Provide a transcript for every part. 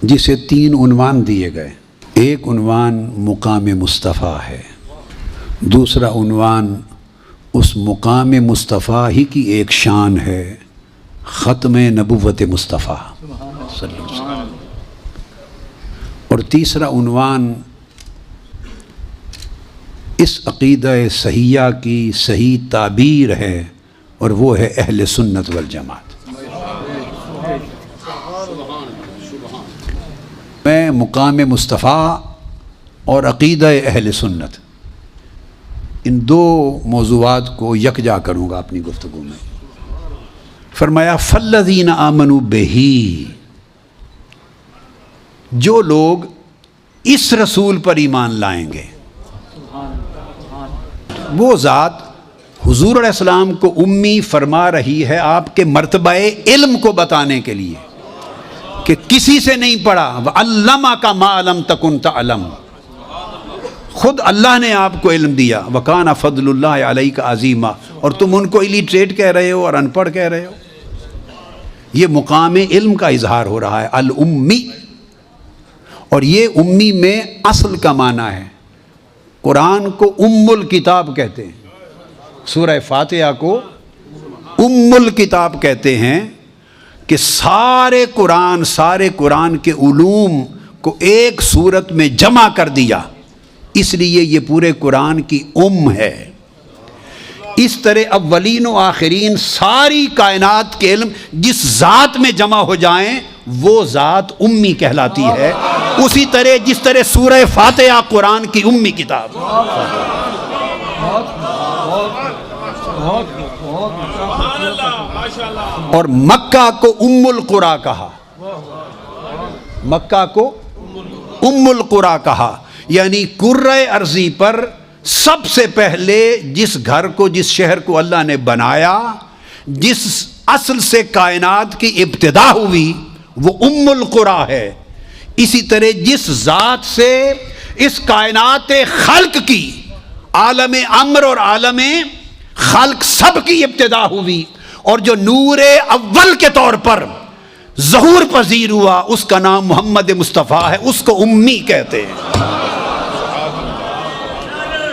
جسے 3 عنوان دیے گئے۔ ایک عنوان مقام مصطفیٰ ہے، دوسرا عنوان اس مقام مصطفیٰ ہی کی ایک شان ہے، ختم نبوت مصطفیٰ صلی اللہ علیہ وسلم، اور تیسرا عنوان اس عقیدہ صحیحہ کی صحیح تعبیر ہے، اور وہ ہے اہل سنت والجماعت۔ میں مقام مصطفیٰ اور عقیدہ اہل سنت ان 2 موضوعات کو یکجا کروں گا اپنی گفتگو میں۔ فرمایا فالذین آمنوا بہ، جو لوگ اس رسول پر ایمان لائیں گے، وہ ذات حضور علیہ السلام کو امی فرما رہی ہے آپ کے مرتبہ علم کو بتانے کے لیے کہ کسی سے نہیں پڑھا، وَعَلَّمَكَ مَا لَمْ تَكُنْ تَعْلَمُ، خود اللہ نے آپ کو علم دیا، وَكَانَ فَضْلُ اللَّهِ عَلَيْكَ عَظِيمًا، اور تم ان کو illiterate کہہ رہے ہو اور ان پڑھ کہہ رہے ہو۔ یہ مقام علم کا اظہار ہو رہا ہے، الامی، اور یہ امی میں اصل کا معنی ہے۔ قرآن کو ام الکتاب کہتے ہیں، سورہ فاتحہ کو ام الکتاب کہتے ہیں، کہ سارے قرآن کے علوم کو ایک صورت میں جمع کر دیا، اس لیے یہ پورے قرآن کی ہے۔ اس طرح اولین و آخرین ساری کائنات کے علم جس ذات میں جمع ہو جائیں وہ ذات امی کہلاتی ہے، اسی طرح جس طرح سورہ فاتحہ قرآن کی امی کتاب۔ اور مکہ کو ام القریٰ کہا، مکہ کو ام القریٰ کہا، یعنی کرۂ ارضی پر سب سے پہلے جس گھر کو، جس شہر کو اللہ نے بنایا، جس اصل سے کائنات کی ابتدا ہوئی، وہ ام القریٰ ہے۔ اسی طرح جس ذات سے اس کائنات خلق کی، عالم امر اور عالم خلق سب کی ابتدا ہوئی، اور جو نور اول کے طور پر ظہور پذیر ہوا، اس کا نام محمد مصطفیٰ ہے، اس کو امی کہتے ہیں۔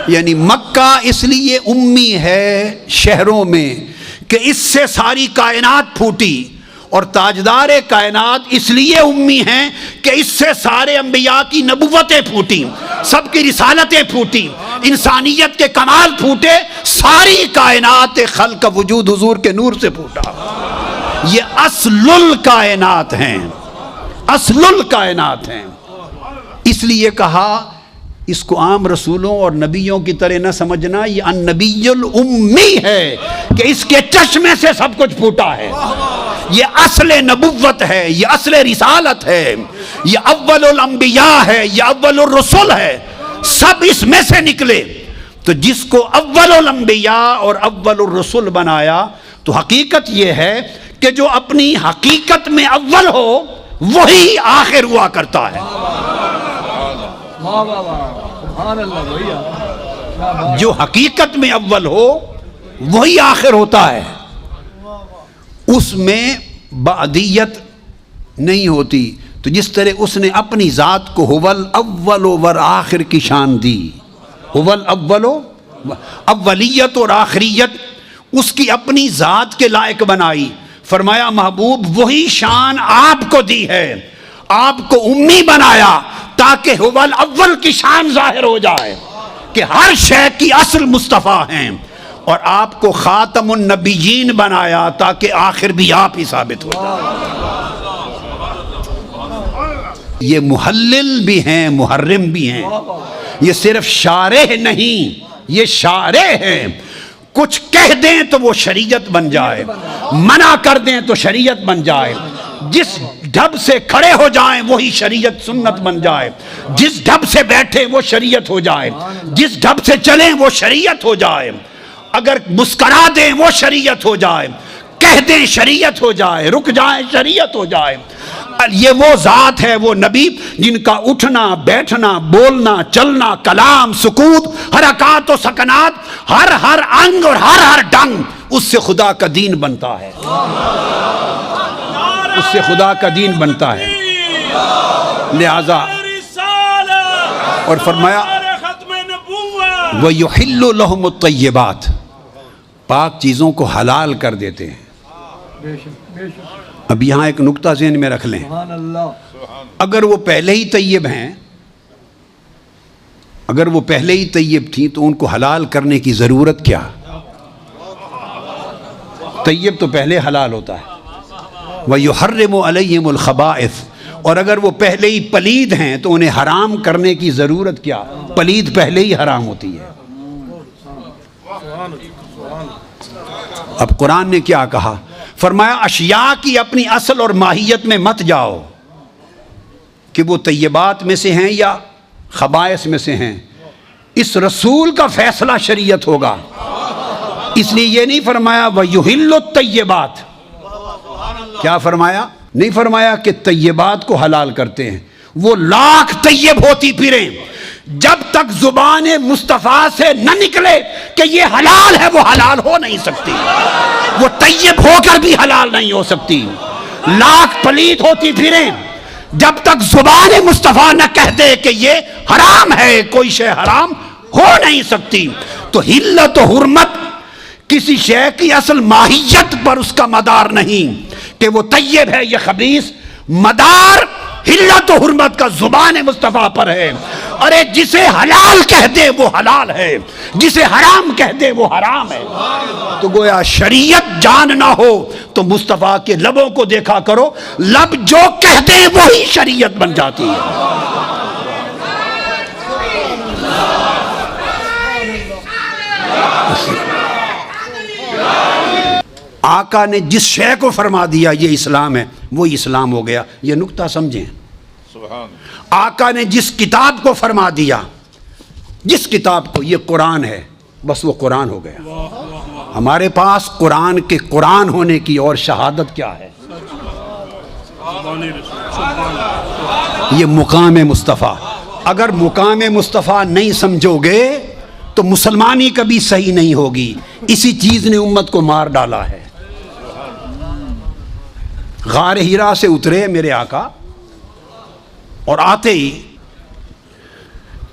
یعنی مکہ اس لیے امی ہے شہروں میں کہ اس سے ساری کائنات پھوٹی، اور تاجدار کائنات اس لیے امی ہیں کہ اس سے سارے انبیاء کی نبوتیں پھوٹی، سب کی رسالتیں پھوٹی، انسانیت کے کمال پھوٹے، ساری کائنات خلق کا وجود حضور کے نور سے پھوٹا۔ یہ اصل الکائنات ہیں، اصل الکائنات ہیں۔ اس لیے کہا اس کو عام رسولوں اور نبیوں کی طرح نہ سمجھنا، یہ النبی الامی ہے کہ اس کے چشمے سے سب کچھ پھوٹا ہے۔ یہ اصل نبوت ہے، یہ اصل رسالت ہے، یہ اول الانبیاء ہے، یہ اول الرسل ہے، سب اس میں سے نکلے۔ تو جس کو اول الانبیاء اور اول الرسل بنایا، تو حقیقت یہ ہے کہ جو اپنی حقیقت میں اول ہو وہی آخر ہوا کرتا ہے۔ جو حقیقت میں اول ہو وہی آخر ہوتا ہے، اس میں بعدیت نہیں ہوتی۔ تو جس طرح اس نے اپنی ذات کو هو الاول والآخر کی شان دی، هو الاول، اولیت اور آخریت اس کی اپنی ذات کے لائق بنائی۔ فرمایا محبوب وہی شان آپ کو دی ہے، آپ کو امی بنایا تاکہ هو الاول کی شان ظاہر ہو جائے کہ ہر شے کی اصل مصطفیٰ ہیں، اور آپ کو خاتم النبیین بنایا تاکہ آخر بھی آپ ہی ثابت ہو جائے۔ یہ محلل بھی ہیں، محرم بھی ہیں، یہ صرف شارح نہیں، یہ شارح ہیں۔ کچھ کہہ دیں تو وہ شریعت بن جائے، منع کر دیں تو شریعت بن جائے، جس ڈھب سے کھڑے ہو جائیں وہی شریعت سنت بن جائے، جس ڈھب سے بیٹھے وہ شریعت ہو جائے، جس ڈھب سے چلیں وہ شریعت ہو جائے، اگر مسکرا دیں وہ شریعت ہو جائے، کہہ دیں شریعت ہو جائے، رک جائیں شریعت ہو جائے۔ یہ وہ ذات ہے، وہ نبی جن کا اٹھنا بیٹھنا بولنا چلنا کلام سکوت حرکات و سکنات ہر انگ اور ہر ڈنگ اس سے خدا کا دین بنتا ہے، اس سے خدا کا دین بنتا ہے۔ لہذا اور فرمایا وَيُحِلُّ لَهُمُ الطَّيِّبَاتِ، پاک چیزوں کو حلال کر دیتے ہیں۔ اب یہاں ایک نکتہ ذہن میں رکھ لیں، اگر وہ پہلے ہی طیب ہیں، اگر وہ پہلے ہی طیب تھیں تو ان کو حلال کرنے کی ضرورت کیا؟ طیب تو پہلے حلال ہوتا ہے۔ وَيُحَرِّمُ عَلَيْهِمُ الْخَبَائِثَ، اور اگر وہ پہلے ہی پلید ہیں تو انہیں حرام کرنے کی ضرورت کیا؟ پلید پہلے ہی حرام ہوتی ہے۔ اب قرآن نے کیا کہا؟ فرمایا اشیاء کی اپنی اصل اور ماہیت میں مت جاؤ کہ وہ طیبات میں سے ہیں یا خبائث میں سے ہیں، اس رسول کا فیصلہ شریعت ہوگا۔ اس لیے یہ نہیں فرمایا وَيُحِلُّ الطَّيِّبَاتِ، کیا فرمایا؟ نہیں فرمایا کہ طیبات کو حلال کرتے ہیں، وہ لاکھ طیب ہوتی پھریں، جب تک زبان مصطفیٰ سے نہ نکلے کہ یہ حلال ہے وہ حلال ہو نہیں سکتی، وہ طیب ہو کر بھی حلال نہیں ہو سکتی۔ لاکھ پلید ہوتی پھریں، جب تک زبان مصطفیٰ نہ کہہ دے کہ یہ حرام ہے، کوئی شے حرام ہو نہیں سکتی۔ تو حلت و حرمت کسی شے کی اصل ماہیت پر اس کا مدار نہیں کہ وہ طیب ہے یا خبیث، مدار حلت و حرمت کا زبان مصطفیٰ پر ہے۔ ارے جسے حلال کہہ دے وہ حلال ہے، جسے حرام کہہ دے وہ حرام ہے۔ تو گویا شریعت جان نہ ہو تو مصطفیٰ کے لبوں کو دیکھا کرو، لب جو کہہ دے وہی شریعت بن جاتی ہے۔ آقا نے جس شے کو فرما دیا یہ اسلام ہے، وہی اسلام ہو گیا۔ یہ نکتہ سمجھیں، آقا نے جس کتاب کو فرما دیا، جس کتاب کو، یہ قرآن ہے، بس وہ قرآن ہو گیا۔ ہمارے پاس قرآن کے قرآن ہونے کی اور شہادت کیا ہے؟ یہ مقام مصطفیٰ۔ اگر مقام مصطفیٰ نہیں سمجھو گے تو مسلمانی کبھی صحیح نہیں ہوگی۔ اسی چیز نے امت کو مار ڈالا ہے۔ غار ہیرا سے اترے میرے آقا، اور آتے ہی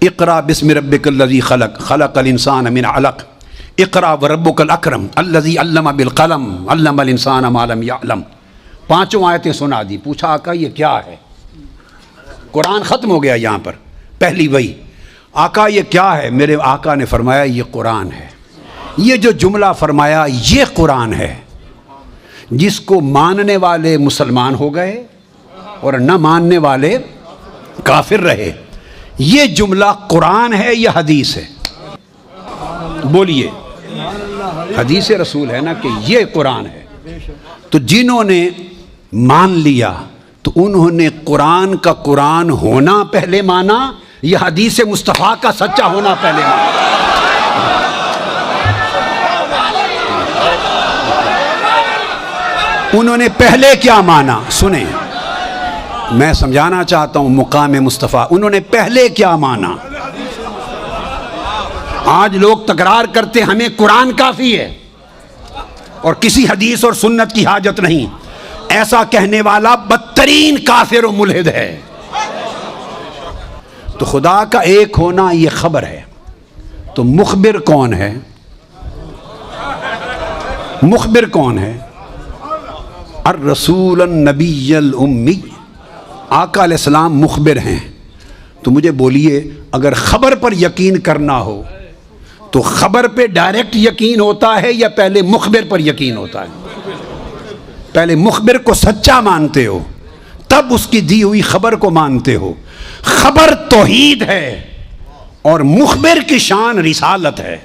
اقرا بسم ربک الذی خلق، خلق الانسان من علق، اقرا وربک الاکرم الذی علم بالقلم، علم الانسان ما لم یعلم، پانچوں آیتیں سنا دی۔ پوچھا آقا یہ کیا ہے؟ قرآن ختم ہو گیا یہاں پر، پہلی وہی۔ آقا یہ کیا ہے؟ میرے آقا نے فرمایا یہ قرآن ہے۔ یہ جو جملہ فرمایا یہ قرآن ہے، جس کو ماننے والے مسلمان ہو گئے اور نہ ماننے والے کافر رہے۔ یہ جملہ قرآن ہے یا حدیث ہے؟ بولیے، حدیث رسول ہے نا کہ یہ قرآن ہے۔ تو جنہوں نے مان لیا تو انہوں نے قرآن کا قرآن ہونا پہلے مانا یا حدیث مصطفیٰ کا سچا ہونا پہلے مانا؟ انہوں نے پہلے کیا مانا؟ سنیں، میں سمجھانا چاہتا ہوں مقام مصطفیٰ۔ انہوں نے پہلے کیا مانا؟ آج لوگ تکرار کرتے ہمیں قرآن کافی ہے اور کسی حدیث اور سنت کی حاجت نہیں۔ ایسا کہنے والا بدترین کافر و ملحد ہے۔ تو خدا کا ایک ہونا یہ خبر ہے، تو مخبر کون ہے؟ مخبر کون ہے؟ الرسول النبی الامی، آقا علیہ السلام مخبر ہیں۔ تو مجھے بولیے، اگر خبر پر یقین کرنا ہو تو خبر پہ ڈائریکٹ یقین ہوتا ہے یا پہلے مخبر پر یقین ہوتا ہے؟ پہلے مخبر کو سچا مانتے ہو، تب اس کی دی ہوئی خبر کو مانتے ہو۔ خبر توحید ہے اور مخبر کی شان رسالت ہے۔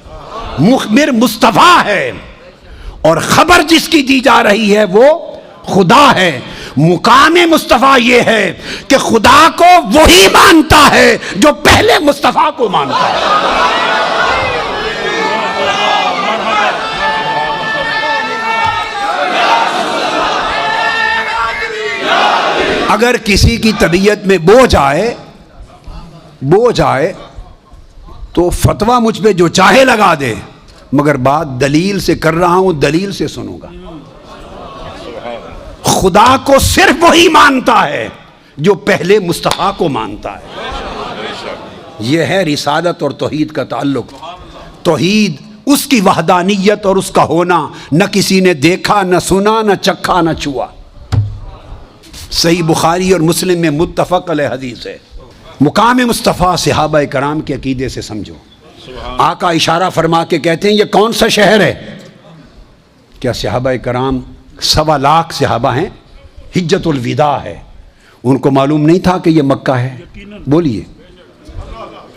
مخبر مصطفیٰ ہے اور خبر جس کی دی جا رہی ہے وہ خدا ہے۔ مقام مصطفیٰ یہ ہے کہ خدا کو وہی مانتا ہے جو پہلے مصطفیٰ کو مانتا ہے۔ اگر کسی کی طبیعت میں بوجھ آئے تو فتویٰ مجھ پہ جو چاہے لگا دے، مگر بات دلیل سے کر رہا ہوں، دلیل سے سنوں گا۔ خدا کو صرف وہی مانتا ہے جو پہلے مصطفیٰ کو مانتا ہے۔ یہ ہے رسالت اور توحید کا تعلق۔ توحید اس کی وحدانیت اور اس کا ہونا نہ کسی نے دیکھا، نہ سنا، نہ چکھا، نہ چھوا۔ صحیح بخاری اور مسلم میں متفق علیہ حدیث ہے۔ مقام مصطفیٰ صحابہ کرام کے عقیدے سے سمجھو۔ آقا اشارہ فرما کے کہتے ہیں یہ کون سا شہر ہے؟ کیا صحابہ کرام 1.25 لاکھ صحابہ ہیں، حجت الوداع ہے، ان کو معلوم نہیں تھا کہ یہ مکہ ہے؟ بولیے،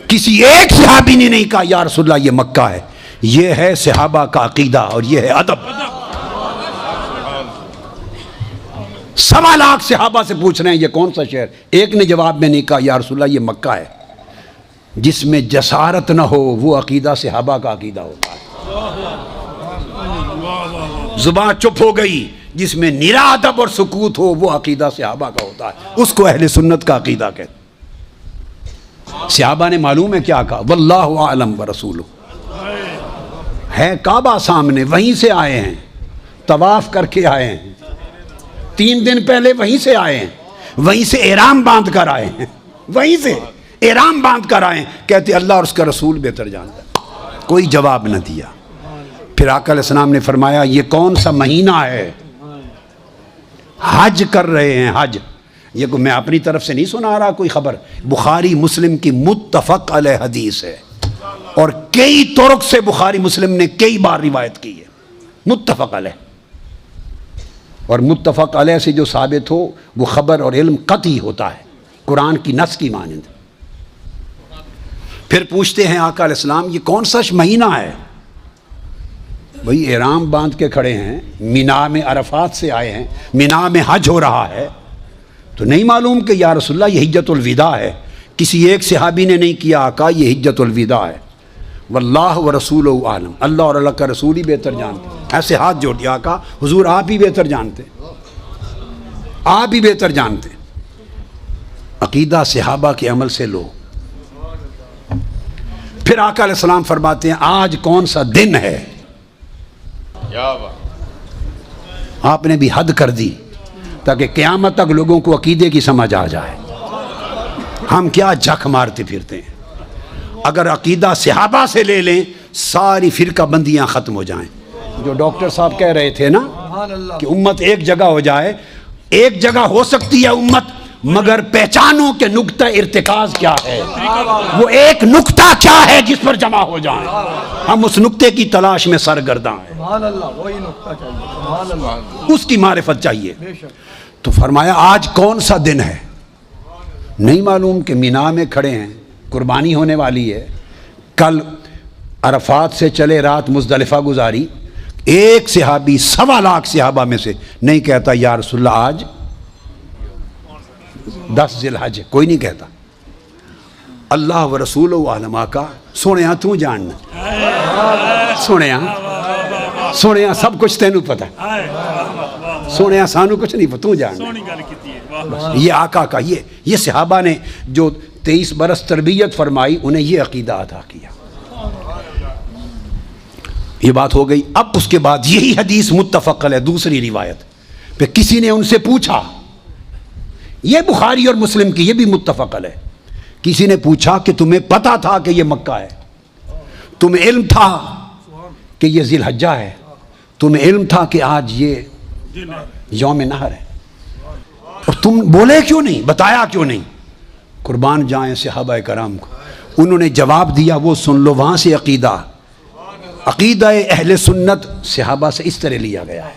کسی ایک صحابی نے نہیں کہا یا رسول اللہ یہ مکہ ہے۔ یہ ہے صحابہ کا عقیدہ اور یہ ہے ادب۔ 1.25 لاکھ صحابہ سے پوچھ رہے ہیں یہ کون سا شہر، ایک نے جواب میں نہیں کہا یا رسول اللہ یہ مکہ ہے۔ جس میں جسارت نہ ہو وہ عقیدہ صحابہ کا عقیدہ ہوتا ہے۔ زبان چپ ہو گئی، جس میں نرا ادب اور سکوت ہو وہ عقیدہ صحابہ کا ہوتا ہے، اس کو اہل سنت کا عقیدہ کہتے ہیں۔ صحابہ نے معلوم ہے کیا کہا؟ واللہ اعلم ورسولہ، ہے کعبہ سامنے، وہیں سے آئے ہیں، طواف کر کے آئے ہیں، 3 دن پہلے وہیں سے آئے ہیں، وہیں سے احرام باندھ کر آئے ہیں، وہیں سے احرام باندھ کر آئے ہیں۔ کہتے اللہ اور اس کا رسول بہتر جانتا ہے۔ کوئی جواب نہ دیا۔ پھر آقا علیہ السلام نے فرمایا یہ کون سا مہینہ ہے؟ حج کر رہے ہیں، حج۔ یہ میں اپنی طرف سے نہیں سنا رہا کوئی خبر، بخاری مسلم کی متفق علیہ حدیث ہے، اور کئی طرق سے بخاری مسلم نے کئی بار روایت کی ہے، متفق علیہ۔ اور متفق علیہ سے جو ثابت ہو وہ خبر اور علم قطعی ہوتا ہے، قرآن کی نص کی مانند۔ پھر پوچھتے ہیں آقا علیہ السلام یہ کون سا مہینہ ہے؟ وہی احرام باندھ کے کھڑے ہیں، مینا میں عرفات سے آئے ہیں، مینا میں حج ہو رہا ہے، تو نہیں معلوم کہ یا رسول اللہ یہ حجت الوداع ہے؟ کسی ایک صحابی نے نہیں کیا آقا یہ حجت الوداع ہے۔ واللہ ورسولہ عالم، اللہ اور اللہ کا رسول ہی بہتر جانتے۔ ایسے ہاتھ جوڑ دیا آقا حضور آپ ہی بہتر جانتے، آپ ہی بہتر جانتے۔ عقیدہ صحابہ کے عمل سے لو۔ پھر آقا علیہ السلام فرماتے ہیں آج کون سا دن ہے؟ آپ نے بھی حد کر دی تاکہ قیامت تک لوگوں کو عقیدے کی سمجھ آ جائے۔ ہم کیا جھک مارتے پھرتے ہیں؟ اگر عقیدہ صحابہ سے لے لیں ساری فرقہ بندیاں ختم ہو جائیں۔ جو ڈاکٹر صاحب کہہ رہے تھے نا کہ امت ایک جگہ ہو جائے، ایک جگہ ہو سکتی ہے امت، مگر پہچانو کہ نقطہ ارتکاز کیا ہے، وہ ایک نقطہ کیا ہے جس پر جمع ہو جائیں۔ ہم اس نقطے کی تلاش میں سرگرداں ہیں، اس کی معرفت چاہیے۔ تو فرمایا آج کون سا دن ہے؟ نہیں معلوم کہ مینا میں کھڑے ہیں، قربانی ہونے والی ہے، کل عرفات سے چلے رات مزدلفہ گزاری۔ ایک صحابی 1.25 لاکھ صحابہ میں سے نہیں کہتا یا رسول اللہ آج 10 ذی الحج، کوئی نہیں کہتا۔ اللہ و رسول عالم آقا سونے تو جاننا، سونے سب کچھ تینوں پتہ، سونے سانو کچھ نہیں پتہ، تو جاننا۔ یہ آقا کا یہ صحابہ نے جو 23 برس تربیت فرمائی انہیں یہ عقیدہ عطا کیا۔ یہ بات ہو گئی۔ اب اس کے بعد یہی حدیث متفق علیہ دوسری روایت پہ کسی نے ان سے پوچھا، یہ بخاری اور مسلم کی یہ بھی متفق علیہ، کسی نے پوچھا کہ تمہیں پتا تھا کہ یہ مکہ ہے؟ تمہیں علم تھا کہ یہ ذی الحجہ ہے؟ تمہیں علم تھا کہ آج یہ یوم نحر ہے؟ اور تم بولے کیوں نہیں، بتایا کیوں نہیں؟ قربان جائیں صحابہ کرام کو، انہوں نے جواب دیا وہ سن لو۔ وہاں سے عقیدہ اہل سنت صحابہ سے اس طرح لیا گیا ہے،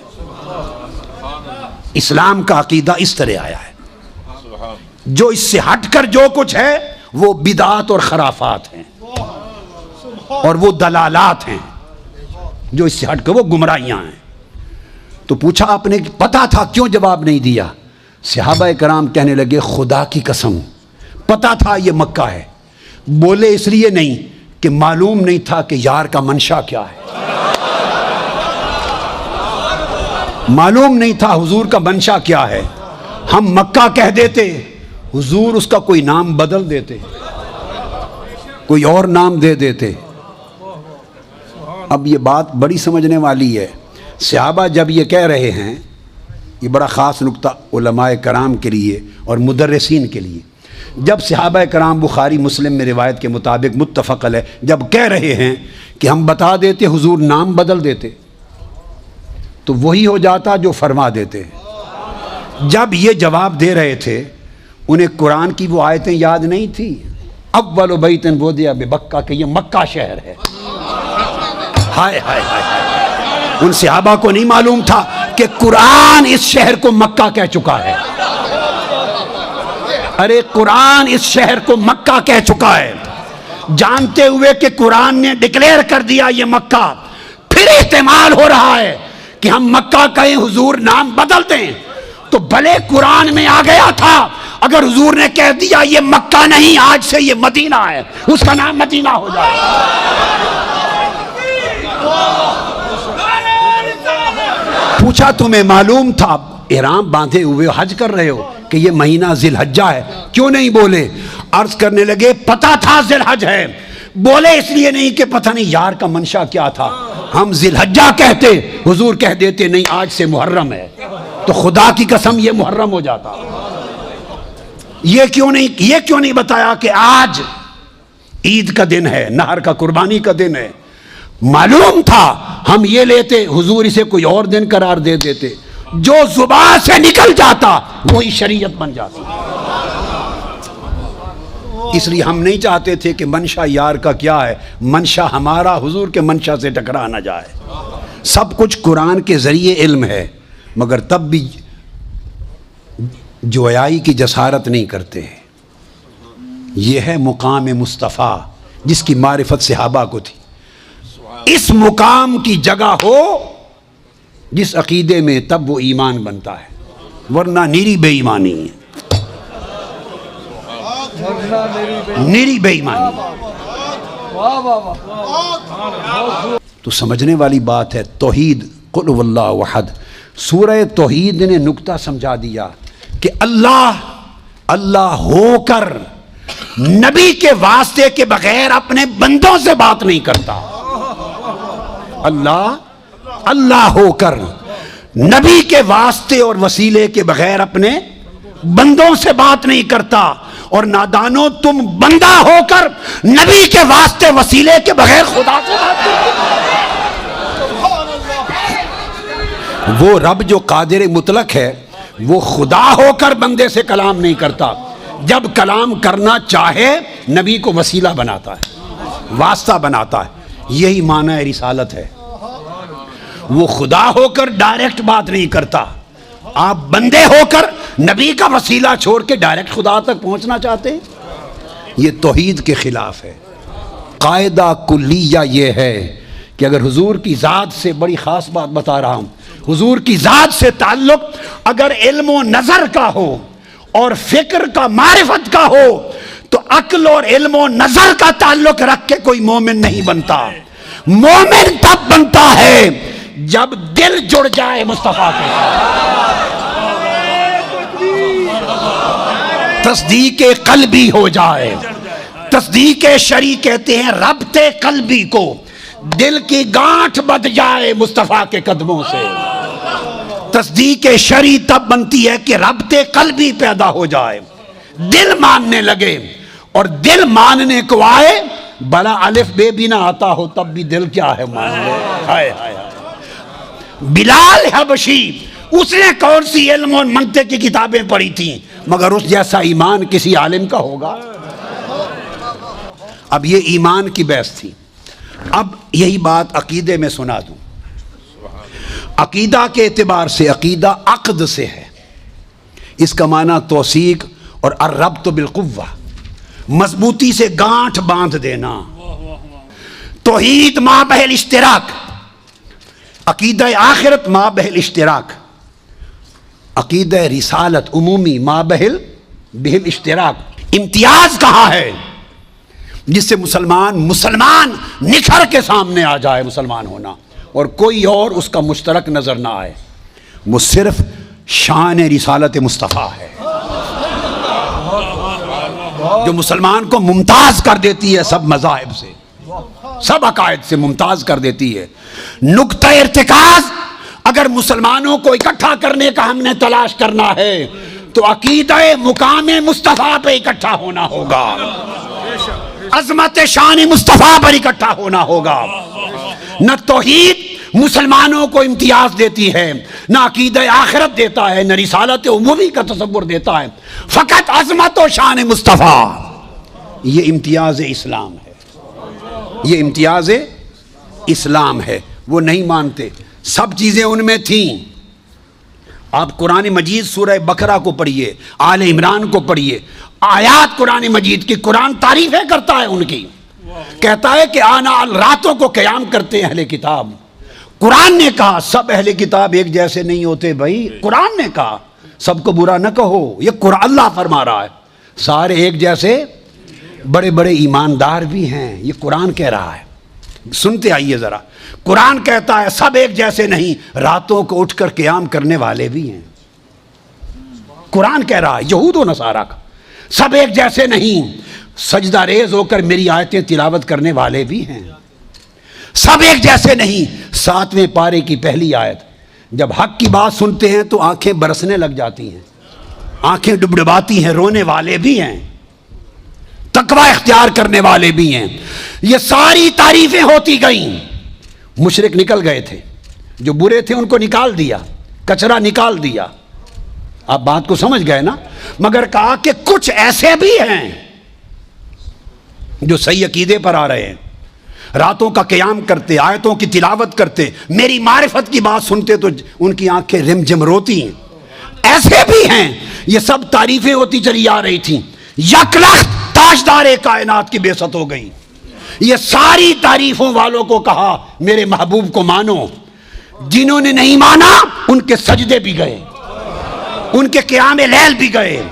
اسلام کا عقیدہ اس طرح آیا ہے۔ جو اس سے ہٹ کر جو کچھ ہے وہ بدعات اور خرافات ہیں اور وہ دلالات ہیں، جو اس سے ہٹ کر وہ گمراہیاں ہیں۔ تو پوچھا آپ نے پتا تھا، کیوں جواب نہیں دیا؟ صحابہ کرام کہنے لگے خدا کی قسم پتا تھا یہ مکہ ہے، بولے اس لیے نہیں کہ معلوم نہیں تھا کہ یار کا منشا کیا ہے، معلوم نہیں تھا حضور کا منشا کیا ہے۔ ہم مکہ کہہ دیتے، حضور اس کا کوئی نام بدل دیتے، کوئی اور نام دے دیتے۔ اب یہ بات بڑی سمجھنے والی ہے۔ صحابہ جب یہ کہہ رہے ہیں یہ بڑا خاص نقطہ علماء کرام کے لیے اور مدرسین کے لیے. جب صحابہ کرام بخاری مسلم میں روایت کے مطابق متفق علیہ جب کہہ رہے ہیں کہ ہم بتا دیتے حضور نام بدل دیتے تو وہی ہو جاتا جو فرما دیتے. جب یہ جواب دے رہے تھے انہیں قرآن کی وہ آیتیں یاد نہیں تھی، اول بیت وضع ببکہ، کہ یہ مکہ شہر ہے. ہائے ہائے ہائے، ان صحابہ کو نہیں معلوم تھا کہ قرآن اس شہر کو مکہ کہہ چکا ہے. ارے قرآن اس شہر کو مکہ کہہ چکا ہے، جانتے ہوئے کہ قرآن نے ڈکلیئر کر دیا یہ مکہ. پھر احتمال ہو رہا ہے کہ ہم مکہ کہیں حضور نام بدل دیں تو بھلے قرآن میں آ گیا تھا، اگر حضور نے کہہ دیا یہ مکہ نہیں آج سے یہ مدینہ ہے، اس کا نام مدینہ ہو جائے. پوچھا تمہیں معلوم تھا؟ احرام باندھے ہوئے حج کر رہے ہو کہ یہ مہینہ ذی الحجہ ہے، کیوں نہیں بولے؟ عرض کرنے لگے پتہ تھا ذی الحج ہے، بولے اس لیے نہیں کہ پتہ نہیں یار کا منشا کیا تھا. ہم ذی الحجہ کہتے، حضور کہہ دیتے نہیں آج سے محرم ہے، تو خدا کی قسم یہ محرم ہو جاتا. یہ کیوں نہیں بتایا کہ آج عید کا دن ہے، نہر کا قربانی کا دن ہے؟ معلوم تھا ہم یہ لیتے، حضور اسے کوئی اور دن قرار دے دیتے. جو زبان سے نکل جاتا وہی شریعت بن جاتی. اس لیے ہم نہیں چاہتے تھے کہ منشا یار کا کیا ہے، منشا ہمارا حضور کے منشا سے ٹکرا نہ جائے. سب کچھ قرآن کے ذریعے علم ہے، مگر تب بھی جویائی کی جسارت نہیں کرتے. یہ ہے مقام مصطفیٰ جس کی معرفت صحابہ کو تھی. اس مقام کی جگہ ہو جس عقیدے میں، تب وہ ایمان بنتا ہے، ورنہ نیری بے ایمانی ہے. نیری بے ایمانی. تو سمجھنے والی بات ہے توحید. قل هو اللہ احد، سورہ توحید نے نقطہ سمجھا دیا کہ اللہ ہو کر نبی کے واسطے کے بغیر اپنے بندوں سے بات نہیں کرتا. اللہ ہو کر نبی کے واسطے اور وسیلے کے بغیر اپنے بندوں سے بات نہیں کرتا. اور نادانو، تم بندہ ہو کر نبی کے واسطے وسیلے کے بغیر خدا سے بات کرتے. وہ رب جو قادر مطلق ہے وہ خدا ہو کر بندے سے کلام نہیں کرتا. جب کلام کرنا چاہے نبی کو وسیلہ بناتا ہے، واسطہ بناتا ہے. یہی معنی رسالت ہے. وہ خدا ہو کر ڈائریکٹ بات نہیں کرتا. آپ بندے ہو کر نبی کا وسیلہ چھوڑ کے ڈائریکٹ خدا تک پہنچنا چاہتے ہیں. یہ توحید کے خلاف ہے. قاعدہ کلیہ یہ ہے کہ اگر حضور کی ذات سے، بڑی خاص بات بتا رہا ہوں، حضور کی ذات سے تعلق اگر علم و نظر کا ہو اور فکر کا، معرفت کا ہو، تو عقل اور علم و نظر کا تعلق رکھ کے کوئی مومن نہیں بنتا. مومن تب بنتا ہے جب دل جڑ جائے مصطفیٰ کے ساتھ، تصدیق قلبی ہو جائے. تصدیق شرعی کہتے ہیں ربط قلبی کو، دل کی گانٹھ بندھ جائے مصطفیٰ کے قدموں سے. تصدیق شرعی تب بنتی ہے کہ ربط قلبی پیدا ہو جائے، دل ماننے لگے. اور دل ماننے کو آئے، بڑا الف بے بھی نہ آتا ہو تب بھی دل کیا ہے مان لے. ہائے ہائے. بلال حبشی، اس نے کون سی علم اور منطق کی کتابیں پڑھی تھیں، مگر اس جیسا ایمان کسی عالم کا ہوگا؟ اب یہ ایمان کی بحث تھی. اب یہی بات عقیدے میں سنا دوں. عقیدہ کے اعتبار سے عقیدہ عقد سے ہے. اس کا معنی توثیق اور الربط بالقوہ، مضبوطی سے گانٹھ باندھ دینا. توحید مابہ الاشتراک، عقیدہ آخرت مابہ الاشتراک، عقیدہ رسالت عمومی مابہ الاشتراک. امتیاز کہاں ہے جس سے مسلمان نکھر کے سامنے آ جائے مسلمان ہونا، اور کوئی اور اس کا مشترک نظر نہ آئے؟ وہ صرف شان رسالت مصطفیٰ ہے جو مسلمان کو ممتاز کر دیتی ہے سب مذاہب سے، سب عقائد سے ممتاز کر دیتی ہے. نقطہ ارتکاز اگر مسلمانوں کو اکٹھا کرنے کا ہم نے تلاش کرنا ہے تو عقیدہ مقام مصطفیٰ پہ اکٹھا ہونا ہوگا، عظمت شان مصطفیٰ پر اکٹھا ہونا ہوگا۔ نہ توحید مسلمانوں کو امتیاز دیتی ہے، نہ عقیدہ آخرت دیتا ہے، نہ رسالت عمومی کا تصور دیتا ہے، فقط عظمت و شان مصطفیٰ۔ یہ امتیاز اسلام ہے، یہ امتیاز اسلام ہے۔ وہ نہیں مانتے، سب چیزیں ان میں تھیں۔ آپ قرآن مجید سورہ بقرہ کو پڑھیے، آل عمران کو پڑھیے، آیات قرآن مجید کی، قرآن تعریفیں کرتا ہے ان کی، کہتا ہے کہ آنا راتوں کو قیام کرتے ہیں اہل کتاب۔ قرآن نے کہا سب اہل کتاب ایک جیسے نہیں ہوتے بھائی، قرآن نے کہا سب کو برا نہ کہو، یہ قرآن اللہ فرما رہا ہے، سارے ایک جیسے، بڑے بڑے ایماندار بھی ہیں، یہ قرآن کہہ رہا ہے۔ سنتے آئیے ذرا، قرآن کہتا ہے سب ایک جیسے نہیں، راتوں کو اٹھ کر قیام کرنے والے بھی ہیں۔ قرآن کہہ رہا ہے یہود و نصارہ کا، سب ایک جیسے نہیں، سجدہ ریز ہو کر میری آیتیں تلاوت کرنے والے بھی ہیں، سب ایک جیسے نہیں۔ 7ویں پارے کی پہلی آیت، جب حق کی بات سنتے ہیں تو آنکھیں برسنے لگ جاتی ہیں، آنکھیں ڈبڈباتی ہیں، رونے والے بھی ہیں، تقوی اختیار کرنے والے بھی ہیں۔ یہ ساری تعریفیں ہوتی گئیں، مشرک نکل گئے تھے، جو برے تھے ان کو نکال دیا، کچرا نکال دیا۔ آپ بات کو سمجھ گئے نا؟ مگر کہا کہ کچھ ایسے بھی ہیں جو صحیح عقیدے پر آ رہے ہیں، راتوں کا قیام کرتے، آیتوں کی تلاوت کرتے، میری معرفت کی بات سنتے تو ان کی آنکھیں رم جم روتی ہیں، ایسے بھی ہیں۔ یہ سب تعریفیں ہوتی چلی آ رہی تھیں، یک لخت تاجدار کائنات کی بے ست ہو گئی۔ یہ ساری تعریفوں والوں کو کہا میرے محبوب کو مانو، جنہوں نے نہیں مانا ان کے سجدے بھی گئے، ان کے قیام لیل بھی گئے،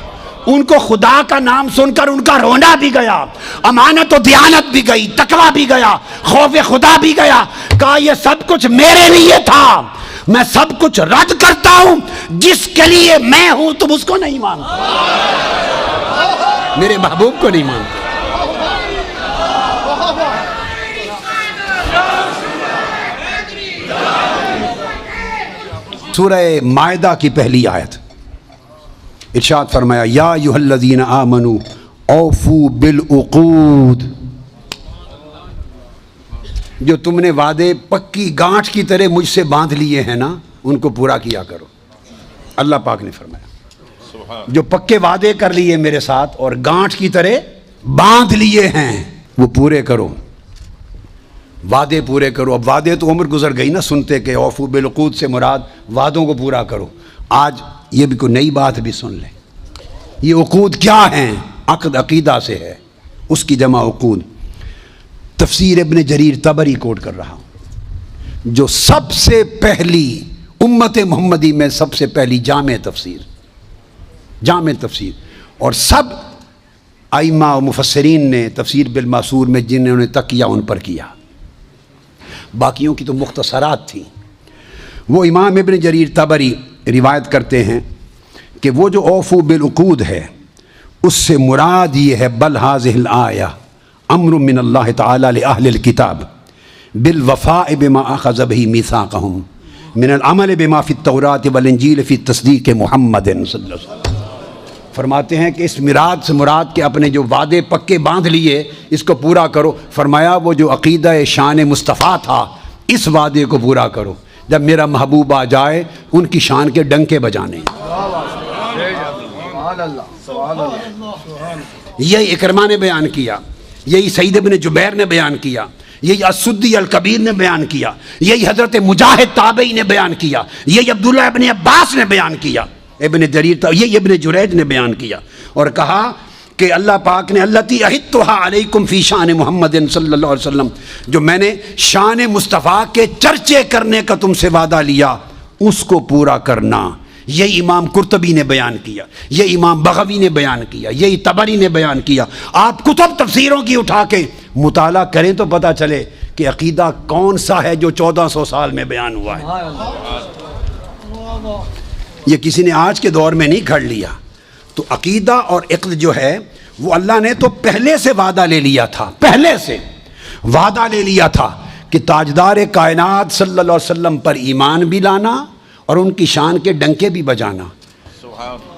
ان کو خدا کا نام سن کر ان کا رونا بھی گیا، امانت و دیانت بھی گئی، تقوی بھی گیا، خوف خدا بھی گیا۔ کہا یہ سب کچھ میرے لیے تھا، میں سب کچھ رد کرتا ہوں، جس کے لیے میں ہوں تم اس کو نہیں مانتے، میرے محبوب کو نہیں مانتے۔ سورہ مائدہ کی پہلی آیت، ارشاد فرمایا یا ایھا الذین آمنوا اوفوا بالعقود، جو تم نے وعدے پکی گانٹھ کی طرح مجھ سے باندھ لیے ہیں نا، ان کو پورا کیا کرو۔ اللہ پاک نے فرمایا جو پکے وعدے کر لیے میرے ساتھ اور گانٹھ کی طرح باندھ لیے ہیں وہ پورے کرو، وعدے پورے کرو۔ اب وعدے تو عمر گزر گئی نا سنتے کہ اوفوا بالعقود سے مراد وعدوں کو پورا کرو۔ آج یہ بھی کوئی نئی بات بھی سن لیں، یہ عقود کیا ہیں؟ عقد عقیدہ سے ہے، اس کی جمع عقود۔ تفسیر ابن جریر طبری کوٹ کر رہا ہوں، جو سب سے پہلی امت محمدی میں سب سے پہلی جامع تفسیر، اور سب ائمہ و مفسرین نے تفسیر بالماسور میں جنہوں نے تکیہ ان پر کیا، باقیوں کی تو مختصرات تھیں۔ وہ امام ابن جریر طبری روایت کرتے ہیں کہ وہ جو اوفو بالعقود ہے اس سے مراد یہ ہے بل ھذہ الآیہ امر من اللہ تعالی لأہل الکتاب بالوفاء بما اخذ بہ میثاقہم من العمل بما فی التوراۃ والانجیل فی تصدیق محمد صلی اللہ علیہ وسلم۔ فرماتے ہیں کہ اس مراد سے مراد کہ اپنے جو وعدے پکے باندھ لیے اس کو پورا کرو۔ فرمایا وہ جو عقیدہ شان مصطفیٰ تھا اس وعدے کو پورا کرو، جب میرا محبوب آ جائے ان کی شان کے ڈنکے بجانے۔ یہی اکرمہ نے بیان کیا، یہی سعید بن جبیر نے بیان کیا، یہی السدی الکبیر نے بیان کیا، یہی حضرت مجاہد تابعی نے بیان کیا، یہی عبداللہ ابن عباس نے بیان کیا، یہ ابن جریج نے بیان کیا اور کہا کہ اللہ پاک نے التی احدتھا علیکم فی شان محمد صلی اللہ علیہ وسلم، جو میں نے شان مصطفیٰ کے چرچے کرنے کا تم سے وعدہ لیا اس کو پورا کرنا۔ یہ امام قرطبی نے بیان کیا، یہ امام بغوی نے بیان کیا، یہی طبری نے بیان کیا۔ آپ کتب تفسیروں کی اٹھا کے مطالعہ کریں تو پتہ چلے کہ عقیدہ کون سا ہے جو 1400 سال میں بیان ہوا ہے۔ یہ کسی نے آج کے دور میں نہیں گھڑ لیا۔ تو عقیدہ اور عقد جو ہے وہ اللہ نے تو پہلے سے وعدہ لے لیا تھا، پہلے سے وعدہ لے لیا تھا کہ تاجدار کائنات صلی اللہ علیہ وسلم پر ایمان بھی لانا اور ان کی شان کے ڈنکے بھی بجانا.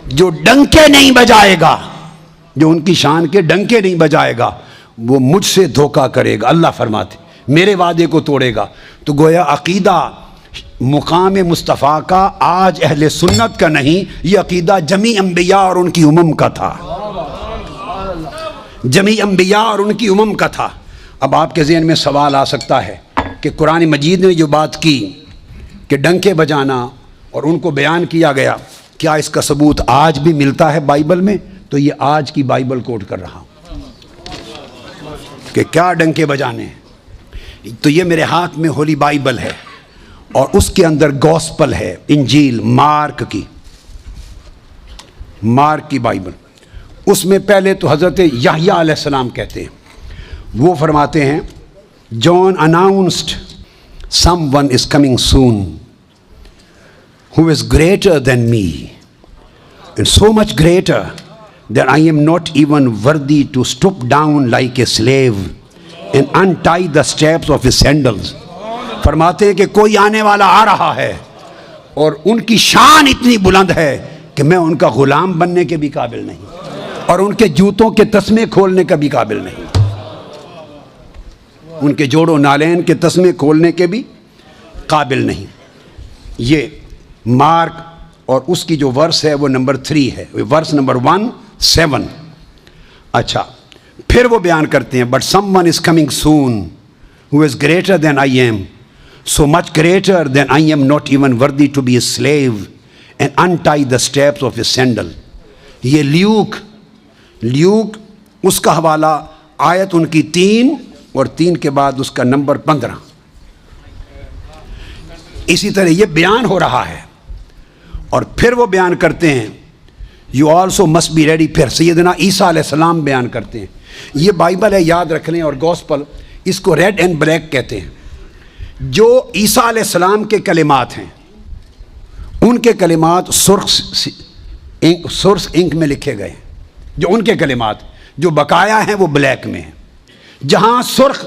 جو ڈنکے نہیں بجائے گا، جو ان کی شان کے ڈنکے نہیں بجائے گا، وہ مجھ سے دھوکہ کرے گا. اللہ فرماتے میرے وعدے کو توڑے گا. تو گویا عقیدہ مقام مصطفیٰ کا آج اہل سنت کا نہیں، یہ عقیدہ جمیع انبیاء اور ان کی امم کا تھا. جمیع انبیاء اور ان کی امم کا تھا. اب آپ کے ذہن میں سوال آ سکتا ہے کہ قرآن مجید نے جو بات کی کہ ڈنکے بجانا اور ان کو بیان کیا گیا، کیا اس کا ثبوت آج بھی ملتا ہے بائبل میں؟ تو یہ آج کی بائبل کوٹ کر رہا ہوں کہ کیا ڈنکے بجانے ہیں. تو یہ میرے ہاتھ میں ہولی بائبل ہے اور اس کے اندر گوسپل ہے، انجیل مارک کی بائبل. اس میں پہلے تو حضرت یحییٰ علیہ السلام کہتے ہیں، وہ فرماتے ہیں جان announced someone is coming soon who is greater than me and so much greater that I am not even worthy to stoop down like a slave and untie the straps of his sandals. فرماتے ہیں کہ کوئی آنے والا آ رہا ہے اور ان کی شان اتنی بلند ہے کہ میں ان کا غلام بننے کے بھی قابل نہیں اور ان کے جوتوں کے تسمے کھولنے کا بھی قابل نہیں، ان کے جوڑوں نالین کے تسمے کھولنے کے بھی قابل نہیں. یہ مارک اور اس کی جو ورس ہے وہ نمبر 3 ہے، ورس نمبر 1:7. اچھا پھر وہ بیان کرتے ہیں but someone is coming soon who is greater than I am, so much greater than I am not even worthy to be a slave and untie the straps of his sandal. یہ Luke اس کا حوالہ آیت ان کی 3 اور 3 کے بعد اس کا number 15. اسی طرح یہ بیان ہو رہا ہے اور پھر وہ بیان کرتے ہیں you also must be ready. پھر سیدنا عیسیٰ علیہ السلام بیان کرتے ہیں. یہ بائبل ہے، یاد رکھ لیں، اور گوسپل اس کو ریڈ اینڈ بلیک کہتے ہیں. جو عیسیٰ علیہ السلام کے کلمات ہیں ان کے کلمات سرخ انک میں لکھے گئے ہیں. جو ان کے کلمات جو بقایا ہیں وہ بلیک میں ہیں. جہاں سرخ